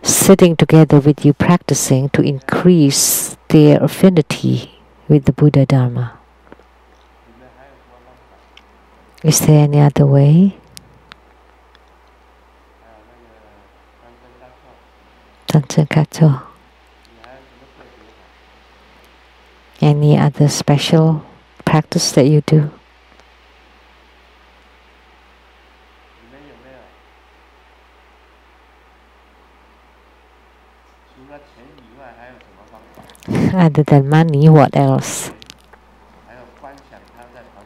B: sitting together with you practicing to increase their affinity with the Buddha Dharma. Is there any other way? Any other special practice that you do? Other than money, what else?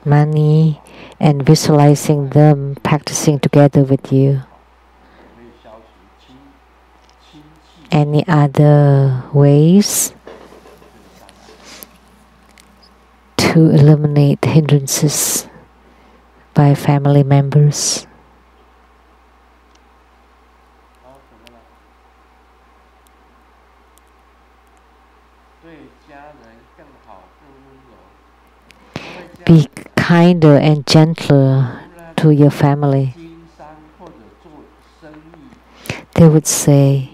B: Money and visualizing them practicing together with you. Any other ways to eliminate hindrances by family members? Be kinder and gentler to your family. They would say,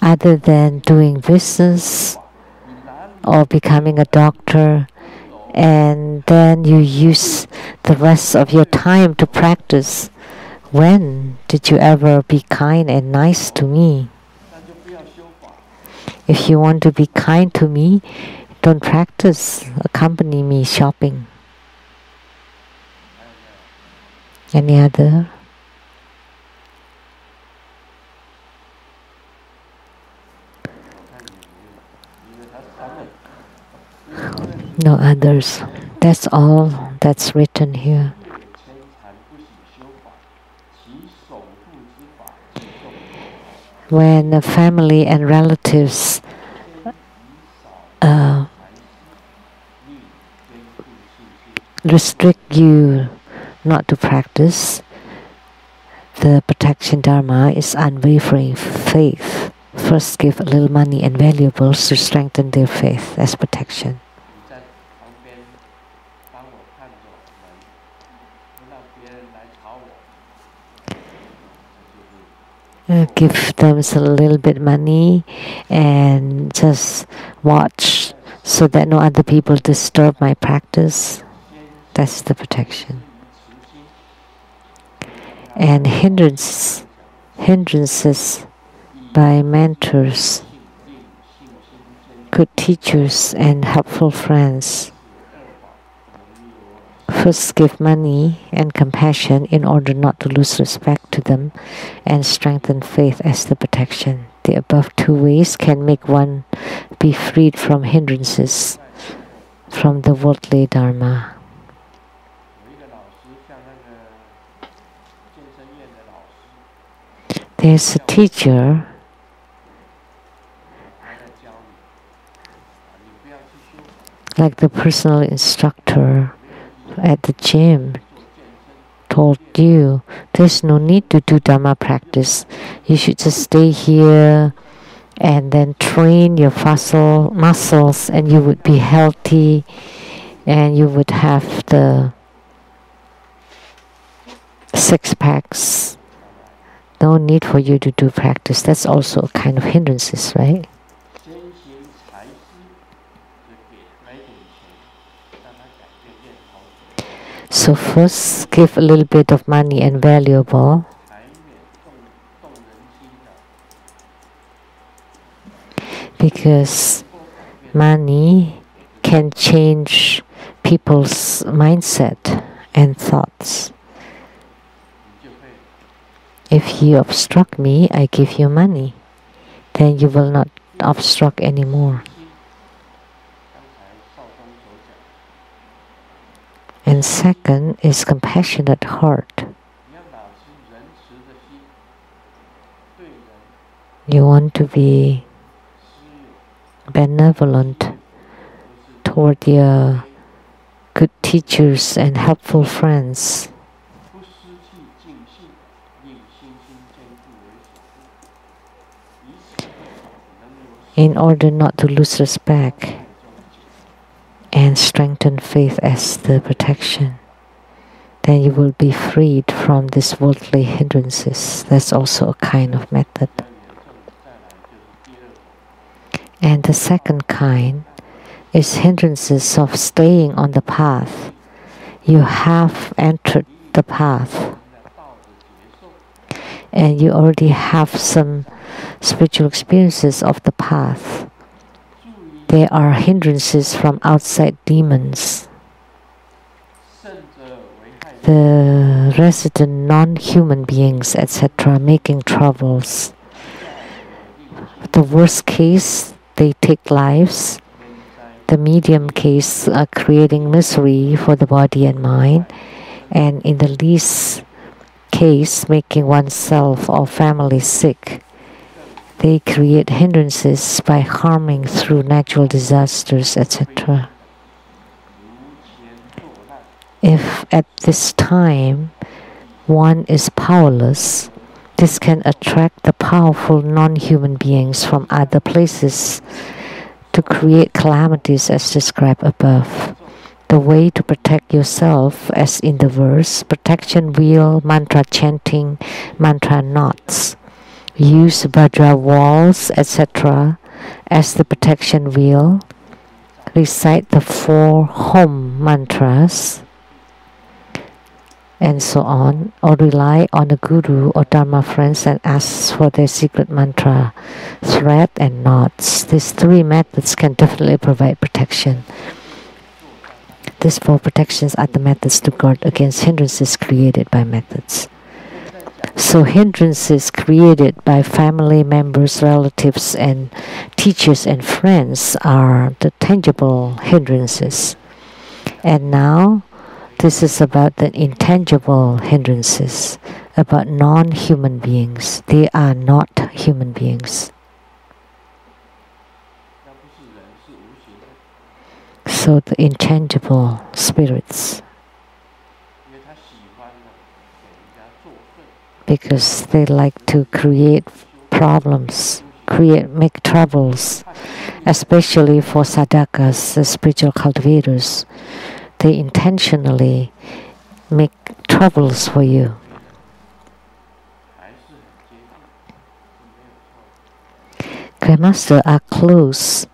B: other than doing business or becoming a doctor, and then you use the rest of your time to practice, when did you ever be kind and nice to me? If you want to be kind to me, don't practice. Accompany me shopping. Any other? No others. That's all that's written here. When the family and relatives restrict you not to practice, the protection Dharma is unwavering faith. First give a little money and valuables to strengthen their faith as protection. Give them a little bit money and just watch so that no other people disturb my practice. That's the protection. And hindrances by mentors, good teachers and helpful friends. First give money and compassion in order not to lose respect to them and strengthen faith as the protection. The above two ways can make one be freed from hindrances from the worldly Dharma. There's a teacher like the personal instructor at the gym told you there's no need to do Dharma practice. You should just stay here and then train your muscles and you would be healthy and you would have the six packs. No need for you to do practice. That's also a kind of hindrances, right? So first give a little bit of money and valuable. Because money can change people's mindset and thoughts. If you obstruct me, I give you money. Then you will not obstruct anymore. And second is compassionate heart. You want to be benevolent toward your good teachers and helpful friends. In order not to lose respect and strengthen faith as the protection, then you will be freed from these worldly hindrances. That's also a kind of method. And the second kind is hindrances of staying on the path. You have entered the path, and you already have some spiritual experiences of the path. There are hindrances from outside demons, the resident non-human beings, etc., making troubles. The worst case, they take lives. The medium case, creating misery for the body and mind. And in the least case, making oneself or family sick. They create hindrances by harming through natural disasters, etc. If at this time one is powerless, this can attract the powerful non-human beings from other places to create calamities as described above. The way to protect yourself, as in the verse, protection wheel, mantra chanting, mantra knots. Use Vajra walls, etc. as the protection wheel. Recite the 4 Hom mantras, and so on, or rely on a guru or dharma friends and ask for their secret mantra, thread and knots. These 3 methods can definitely provide protection. These 4 protections are the methods to guard against hindrances created by methods. So hindrances created by family members, relatives, and teachers and friends are the tangible hindrances. And now, this is about the intangible hindrances, about non-human beings. They are not human beings. So the intangible spirits, because they like to create problems, make troubles, especially for sadhakas, the spiritual cultivators. They intentionally make troubles for you. Grandmaster are close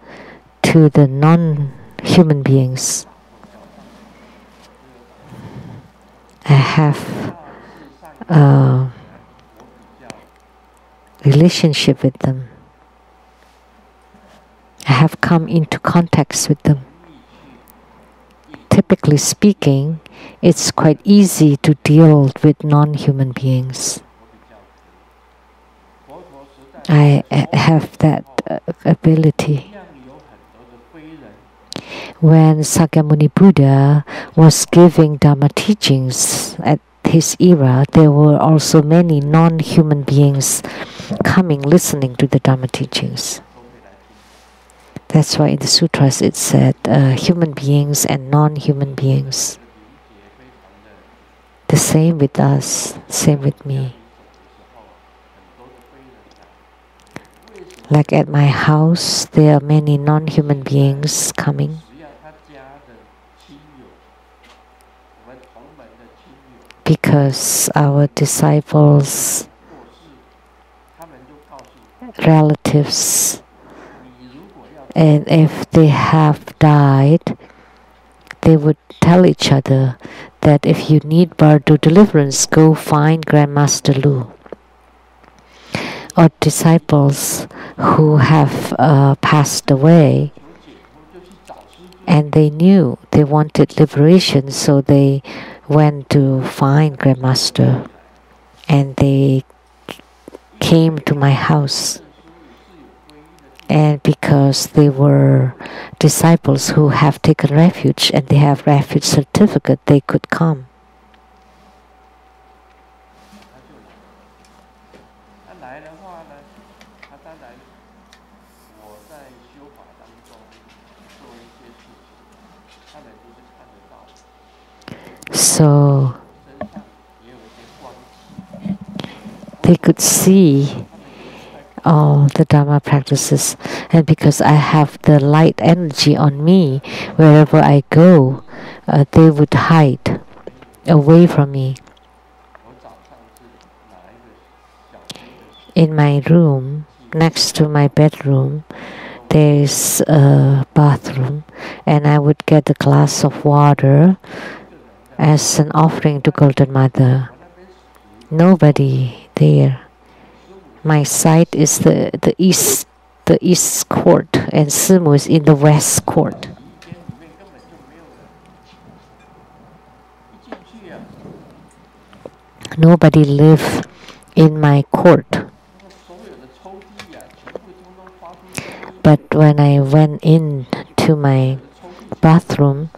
B: to the non-human beings. I have a relationship with them. I have come into contact with them. Typically speaking, it's quite easy to deal with non-human beings. I have that ability. When Sakyamuni Buddha was giving Dharma teachings at his era, there were also many non-human beings coming, listening to the Dharma teachings. That's why in the sutras it said human beings and non-human beings. The same with us, same with me. Like at my house, there are many non-human beings coming. Because our disciples, relatives, and if they have died, they would tell each other that if you need Bardo deliverance, go find Grandmaster Lu. Or disciples who have passed away, And they knew they wanted liberation, so they went to find Grandmaster. And they came to my house. And because they were disciples who have taken refuge and they have refuge certificate, they could come. So they could see all the Dharma practices, and because I have the light energy on me, wherever I go, they would hide away from me. In my room, next to my bedroom, there's a bathroom, and I would get a glass of water as an offering to Golden Mother. Nobody there. My side is the east court, and Simu is in the west court. Nobody live in my court. But when I went in to my bathroom,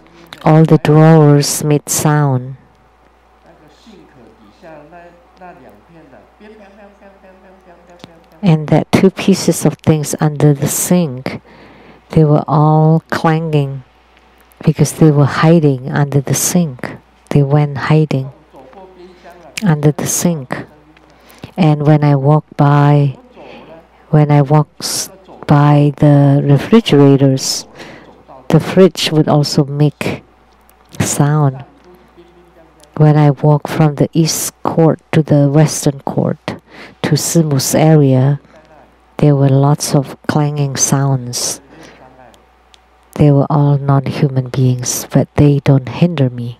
B: all the drawers made sound. And that two pieces of things under the sink, they were all clanging because they were hiding under the sink. They went hiding under the sink. And when I walked by the refrigerators, the fridge would also make sound. When I walk from the east court to the western court to Simu's area, there were lots of clanging sounds. They were all non-human beings, but they don't hinder me.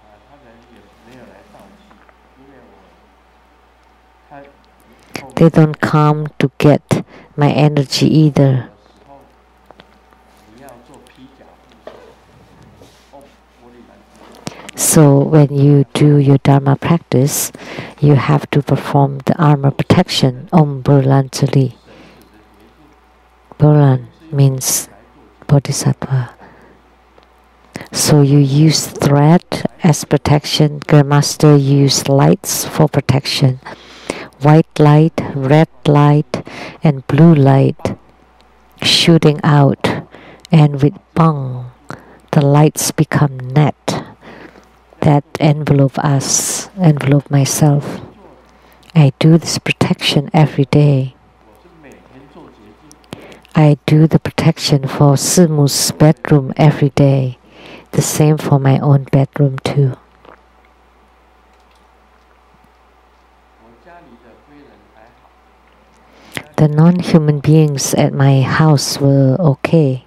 B: They don't come to get my energy either. So when you do your Dharma practice, you have to perform the armor protection, Om Burlan Jali. Burlan means Bodhisattva. So you use thread as protection. Grandmaster used lights for protection. White light, red light, and blue light shooting out. And with bang, the lights become net that envelope us, envelope myself. I do this protection every day. I do the protection for Simu's bedroom every day. The same for my own bedroom too. The non-human beings at my house were okay.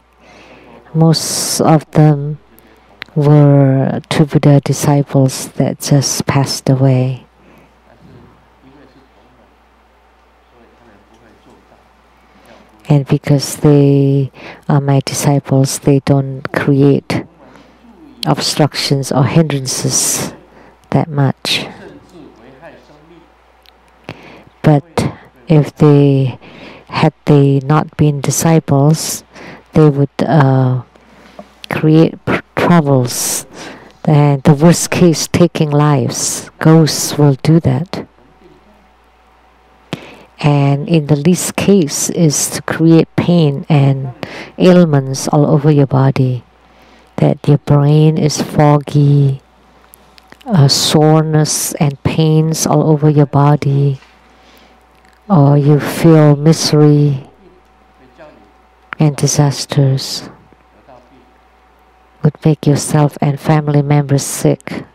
B: Most of them were two Buddha disciples that just passed away. And because they are my disciples, they don't create obstructions or hindrances that much. But if they had not been disciples, they would create troubles, and the worst case, taking lives. Ghosts will do that. And in the least case is to create pain and ailments all over your body. That your brain is foggy, soreness and pains all over your body, or you feel misery and disasters. Would make yourself and family members sick.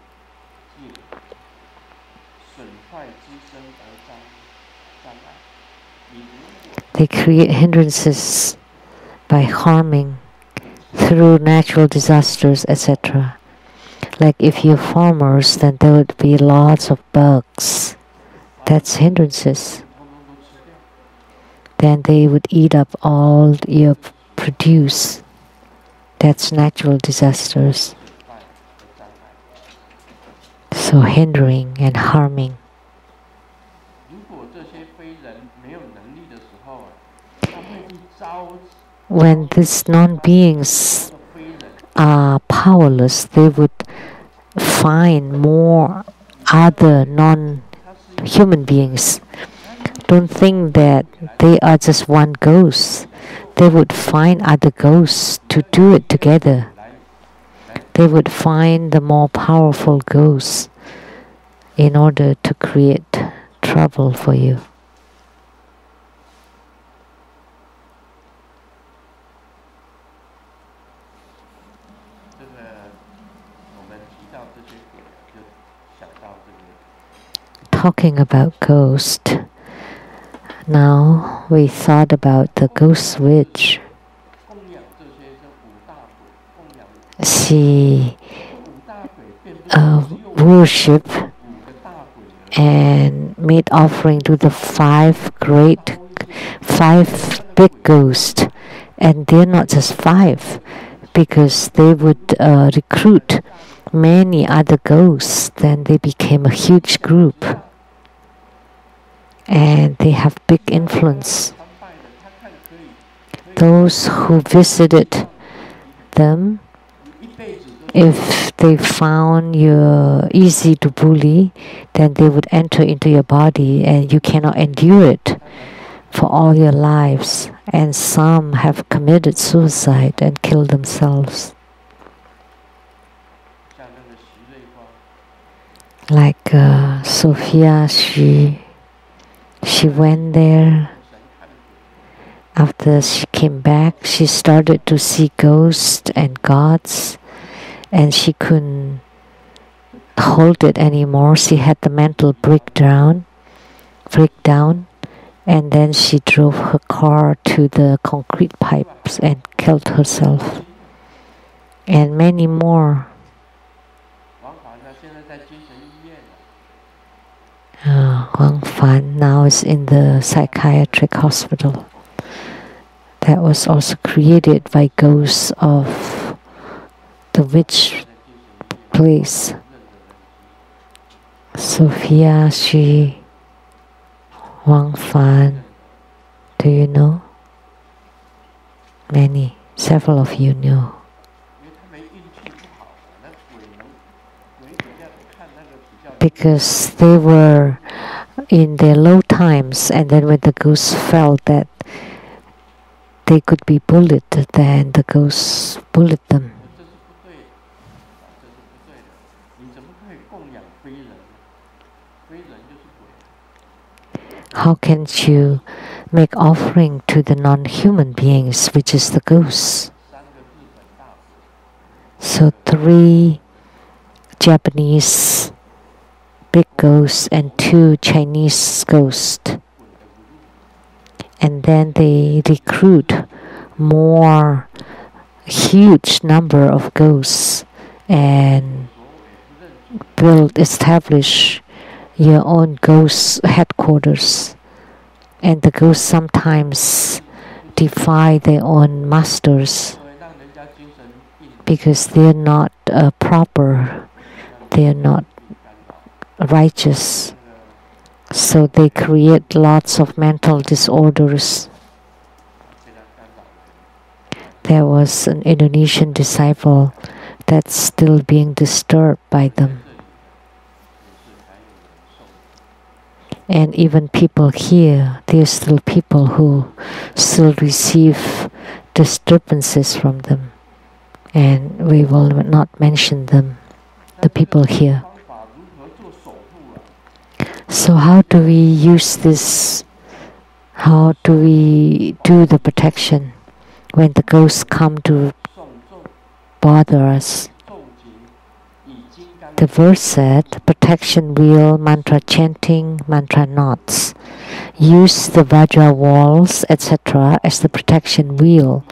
B: They create hindrances by harming through natural disasters, etc. Like if you're farmers, then there would be lots of bugs. That's hindrances. Then they would eat up all your produce. That's natural disasters. So hindering and harming. When these non-beings are powerless, they would find more other non-human beings. Don't think that they are just one ghost. They would find other ghosts to do it together. They would find the more powerful ghosts in order to create trouble for you. Talking about ghosts, now we thought about the ghost witch. She worship and made offering to the five big ghosts, and they're not just five, because they would recruit many other ghosts. Then they became a huge group, and they have big influence. Those who visited them, if they found you easy to bully, then they would enter into your body and you cannot endure it for all your lives. And some have committed suicide and killed themselves. Like Sophia, she went there. After she came back, she started to see ghosts and gods, and she couldn't hold it anymore. She had the mental breakdown, and then she drove her car to the concrete pipes and killed herself, and many more. Wang Fan now is in the psychiatric hospital. That was also created by ghosts of the witch place. Sophia, Wang Fan, do you know? Several of you know. Because they were in their low times, and then when the ghosts felt that they could be bullied, then the ghosts bullied them. How can you make offering to the non-human beings, which is the ghosts? So 3 Japanese big ghosts and 2 Chinese ghosts. And then they recruit more huge number of ghosts and establish your own ghost headquarters. And the ghosts sometimes defy their own masters because they're not proper, they're not righteous. So they create lots of mental disorders. There was an Indonesian disciple that's still being disturbed by them. And even people here, there's still people who still receive disturbances from them. And we will not mention them, the people here. So how do we use this? How do we do the protection when the ghosts come to bother us? The verse said, protection wheel, mantra chanting, mantra knots. Use the Vajra walls, etc. as the protection wheel.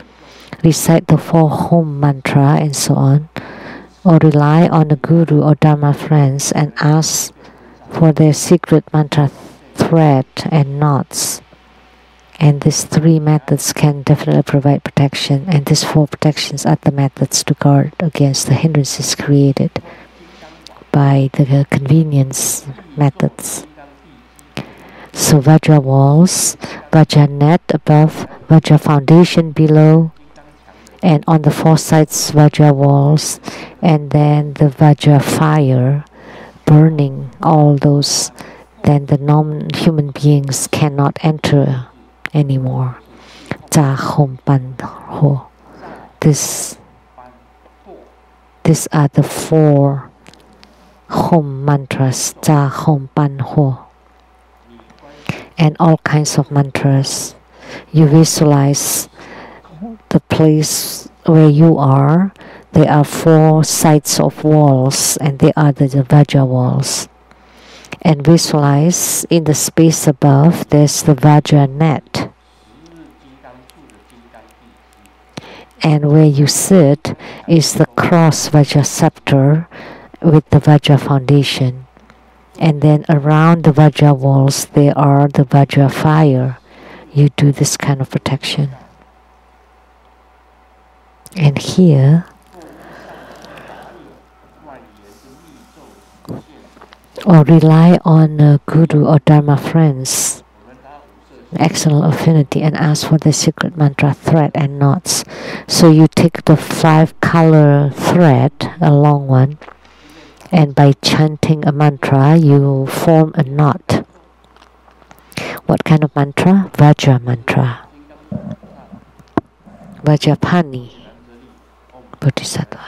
B: Recite the 4 home mantra and so on. Or rely on the Guru or Dharma friends and ask for their secret mantra thread and knots. And these 3 methods can definitely provide protection. And these 4 protections are the methods to guard against the hindrances created by the convenience methods. So Vajra walls, Vajra net above, Vajra foundation below, and on the 4 sides Vajra walls, and then the Vajra fire burning all those, then the non-human beings cannot enter anymore. Cha Hom Pan Ho. These are the 4 Hom mantras, Cha Hom Pan Ho. And all kinds of mantras. You visualize the place where you are. There are 4 sides of walls, and they are the Vajra walls. And visualize in the space above, there's the Vajra net. And where you sit is the cross Vajra scepter with the Vajra foundation. And then around the Vajra walls, there are the Vajra fire. You do this kind of protection. And here, or rely on a guru or dharma friends, external affinity, and ask for the secret mantra thread and knots. So you take the 5-color thread, a long one, and by chanting a mantra, you form a knot. What kind of mantra? Vajra mantra. Vajrapani Bodhisattva.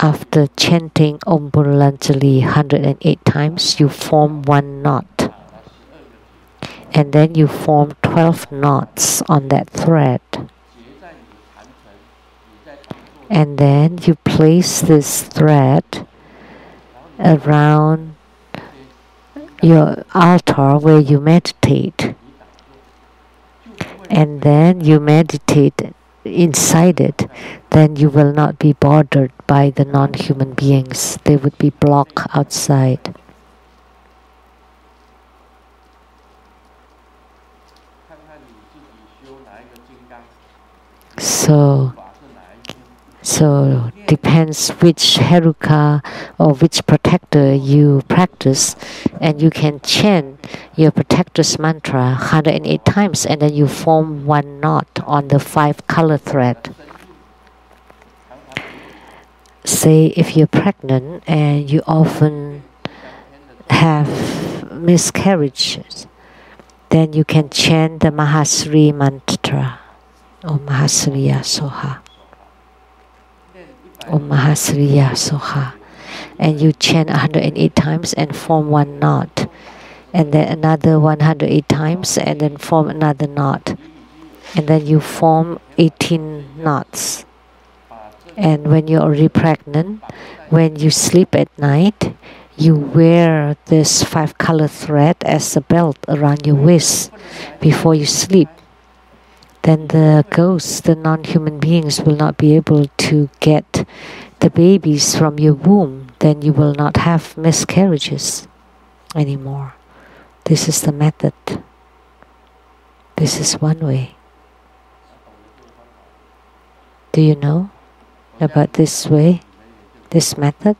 B: After chanting Om Bulanjali 108 times, you form 1 knot. And then you form 12 knots on that thread. And then you place this thread around your altar where you meditate. And then you meditate inside it. Then you will not be bothered by the non-human beings. They would be blocked outside. So depends which Heruka or which protector you practice, and you can chant your protector's mantra 108 times, and then you form 1 knot on the 5-color thread. Say if you're pregnant and you often have miscarriages, then you can chant the Mahasri mantra, Om Mahasriya Soha. Om Mahasriya Soha. And you chant 108 times and form 1 knot. And then another 108 times and then form another knot. And then you form 18 knots. And when you're already pregnant, when you sleep at night, you wear this 5-color thread as a belt around your waist before you sleep. Then the ghosts, the non-human beings, will not be able to get the babies from your womb. Then you will not have miscarriages anymore. This is the method. This is one way. Do you know about this way, this method?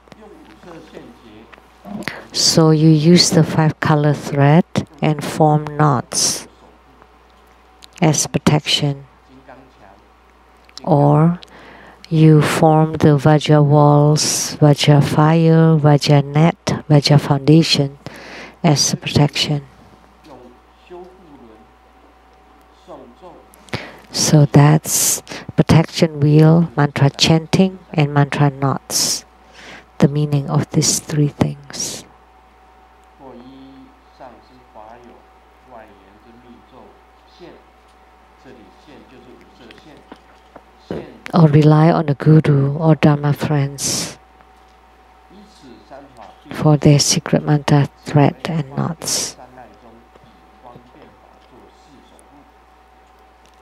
B: So you use the 5-color thread and form knots as protection, or you form the Vajra walls, Vajra fire, Vajra net, Vajra foundation as a protection. So that's protection wheel, mantra chanting, and mantra knots. The meaning of these 3 things. Or rely on a guru or dharma friends for their secret mantra thread and knots.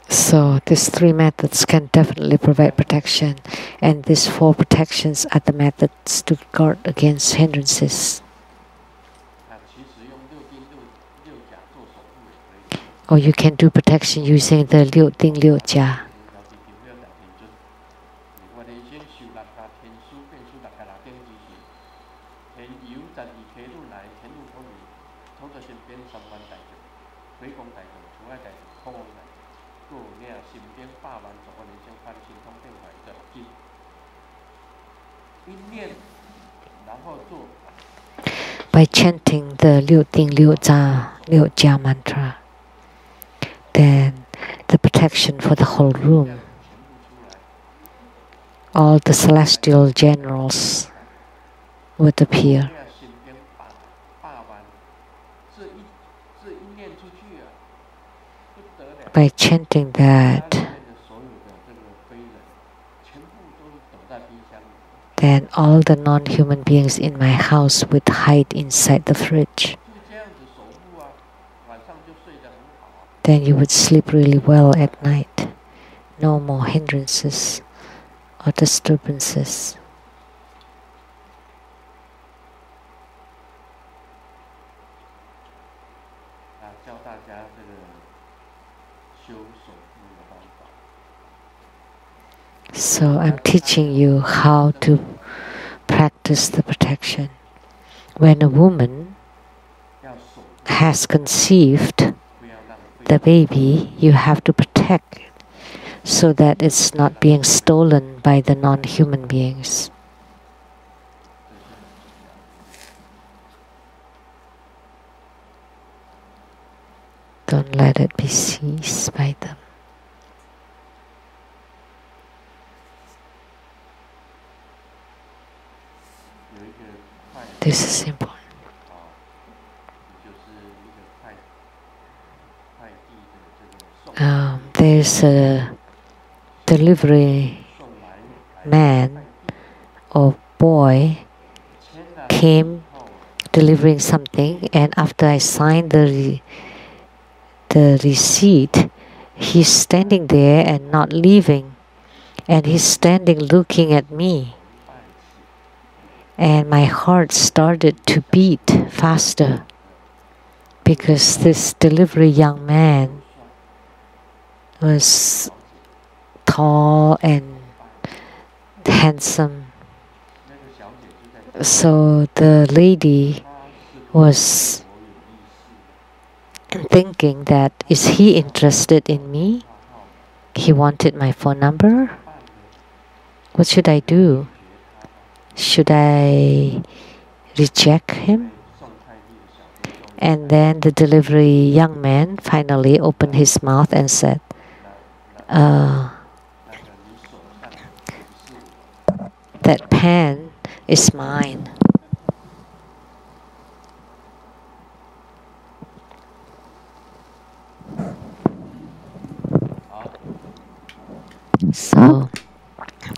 B: So these 3 methods can definitely provide protection, and these 4 protections are the methods to guard against hindrances. Or you can do protection using the Liu Ting Liu Jia. By chanting the Liu Ting Liu Jia mantra, then the protection for the whole room, all the celestial generals would appear. By chanting that, then all the non-human beings in my house would hide inside the fridge. Then you would sleep really well at night. No more hindrances or disturbances. So I'm teaching you how to practice the protection. When a woman has conceived the baby, you have to protect it so that it's not being stolen by the non-human beings. Don't let it be seized by them. This is important. There's a delivery man or boy came delivering something, and after I signed the receipt, he's standing there and not leaving, and he's standing looking at me. And my heart started to beat faster because this delivery young man was tall and handsome. So the lady was thinking that, is he interested in me? He wanted my phone number? What should I do? Should I reject him? And then the delivery young man finally opened his mouth and said, that pen is mine. So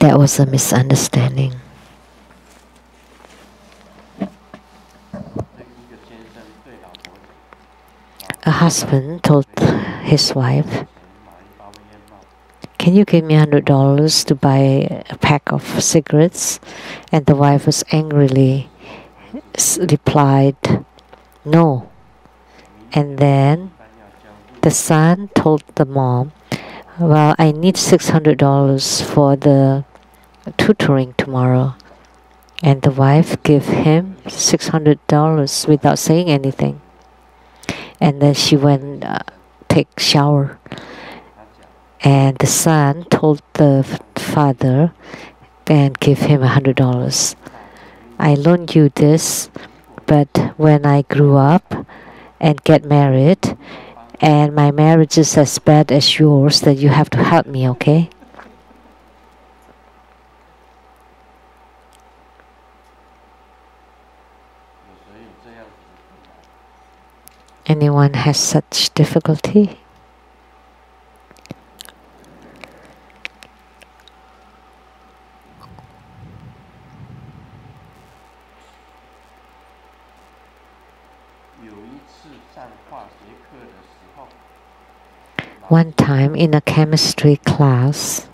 B: that was a misunderstanding. A husband told his wife, "Can you give me $100 to buy a pack of cigarettes?" And the wife was angrily replied, "No." And then the son told the mom, "Well, I need $600 for the tutoring tomorrow." And the wife gave him $600 without saying anything. And then she went take shower. And the son told the father and gave him $100. "I loaned you this, but when I grew up and get married, and my marriage is as bad as yours, then you have to help me, okay?" Anyone has such difficulty? One time in a chemistry class,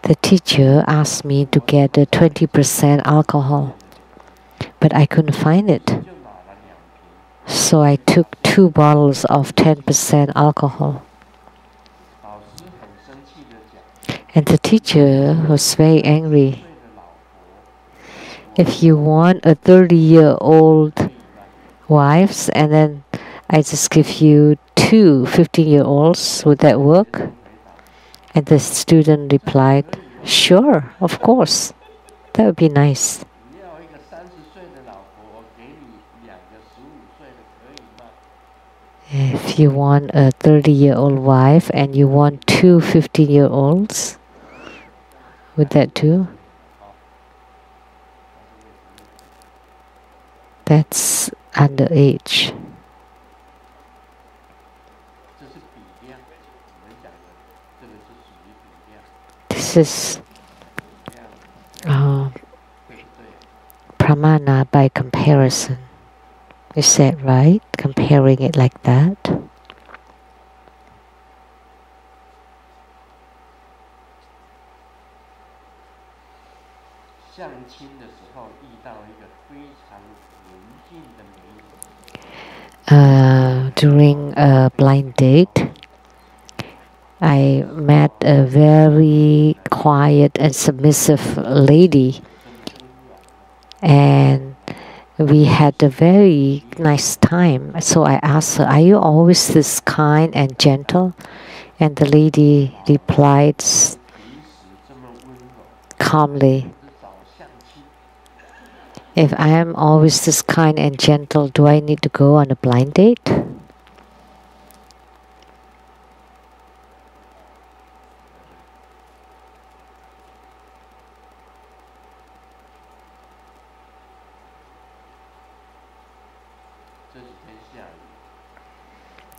B: the teacher asked me to get a 20% alcohol, but I couldn't find it. So I took 2 bottles of 10% alcohol. And the teacher was very angry. If you want a 30-year-old wives and then I just give you 2 15-year-olds, would that work? And the student replied, sure, of course. That would be nice. If you want a 30-year-old wife and you want 2 15-year-olds, would that do? That's underage. This is pramana by comparison. Is that right? Comparing it like that? During a blind date, I met a very quiet and submissive lady, and we had a very nice time. So I asked her, are you always this kind and gentle? And the lady replied calmly, if I am always this kind and gentle, do I need to go on a blind date?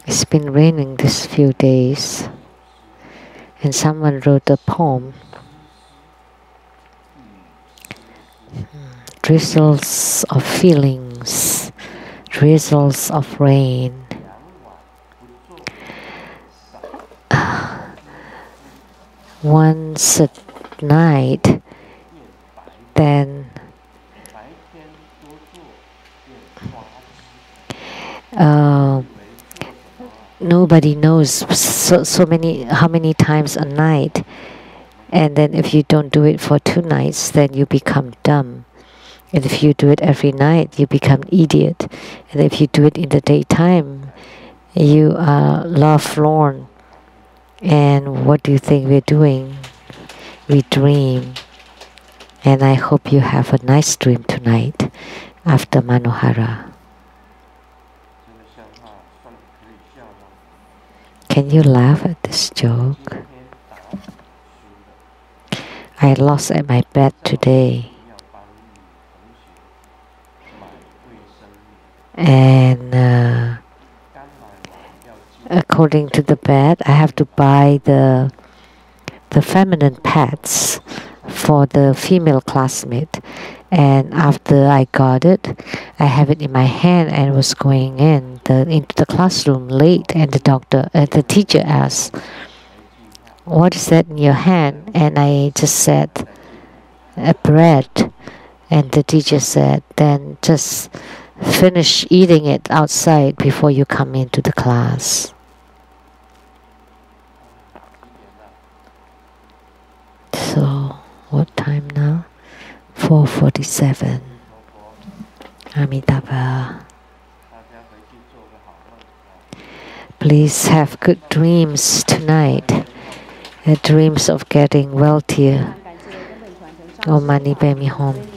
B: It's been raining these few days, and someone wrote a poem. Drizzles of feelings, drizzles of rain. Once at night, then nobody knows how many times a night, and then if you don't do it for 2 nights, then you become dumb. And if you do it every night, you become idiot. And if you do it in the daytime, you are lovelorn. And what do you think we're doing? We dream. And I hope you have a nice dream tonight after Manohara. Can you laugh at this joke? I lost at my bed today. And according to the bed, I have to buy the feminine pads for the female classmate. And after I got it, I have it in my hand and was going into the classroom late. And the teacher asked, "What is that in your hand?" And I just said, "A bread." And the teacher said, "Then just finish eating it outside before you come into the class." So, what time now? 4:47. Amitabha. Please have good dreams tonight. Dreams of getting wealthier. Or money pay me home.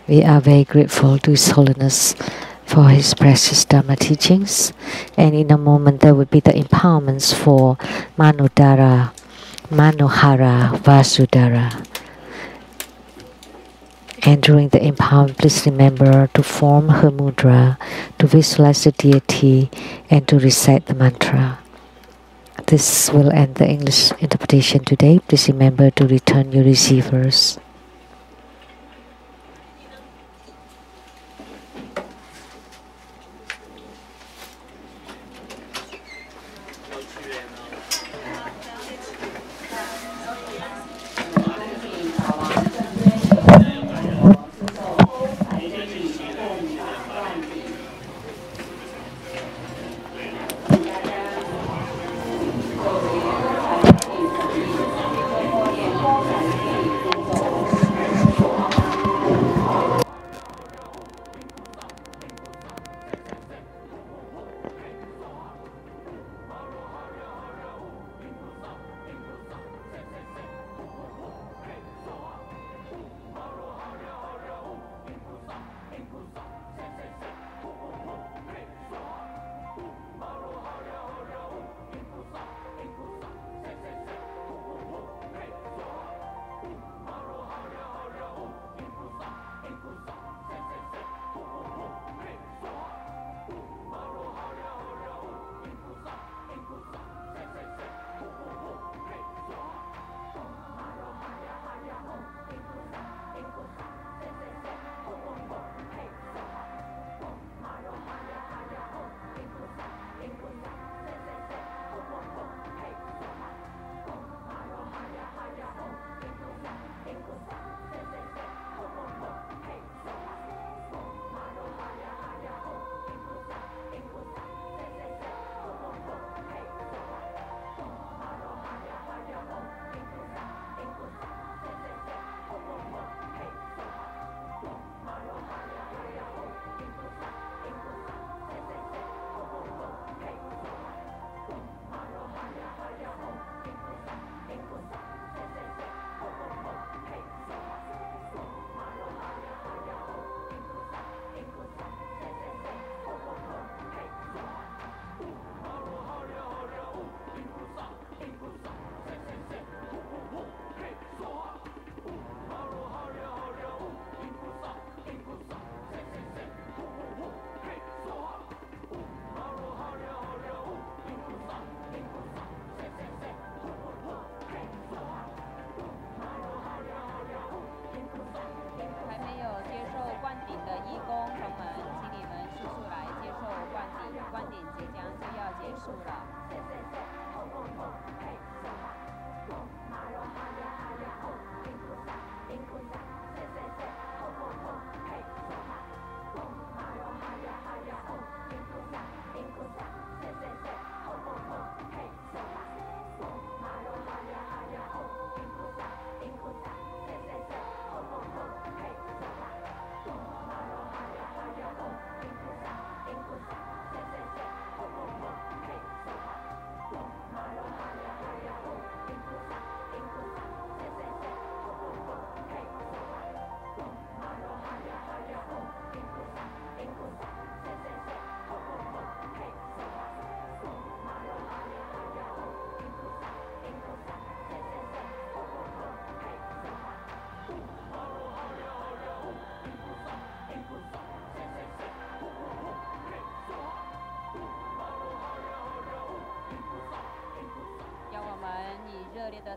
B: We are very grateful to His Holiness for His precious Dharma teachings, and in a moment there will be the empowerments for Manohara, Vasudhara. And during the empowerment, please remember to form her mudra, to visualize the deity, and to recite the mantra. This will end the English interpretation today. Please remember to return your receivers.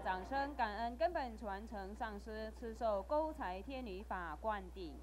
A: 掌声感恩根本传承上师赐授勾才天女法灌顶。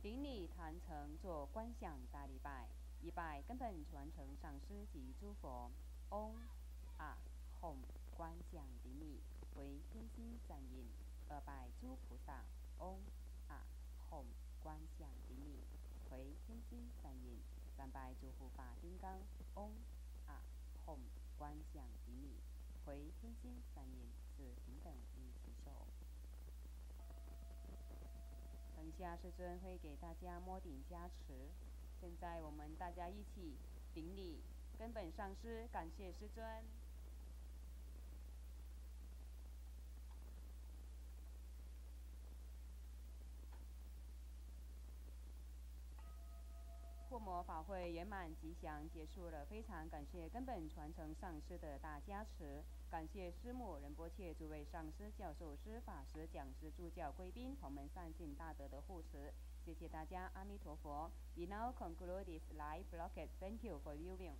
A: 顶礼坛城做观想大礼拜，一拜根本传承上师及诸佛。嗡啊吽观想顶礼，为天心赞印。二拜诸菩萨。嗡啊吽观想顶礼，为天心赞印。三拜诸护法金刚。嗡啊吽观想顶礼，为天心赞印。是平等一起手。等下师尊会给大家摸顶加持，现在我们大家一起顶礼根本上师，感谢师尊。佛法会圆满吉祥结束了，非常感谢根本传承上师的大加持，感谢师母仁波切诸位上师、教授师、法师、讲师、助教、贵宾、同门善信大德的护持，谢谢大家，阿弥陀佛。We now conclude this live broadcast. Thank you for viewing.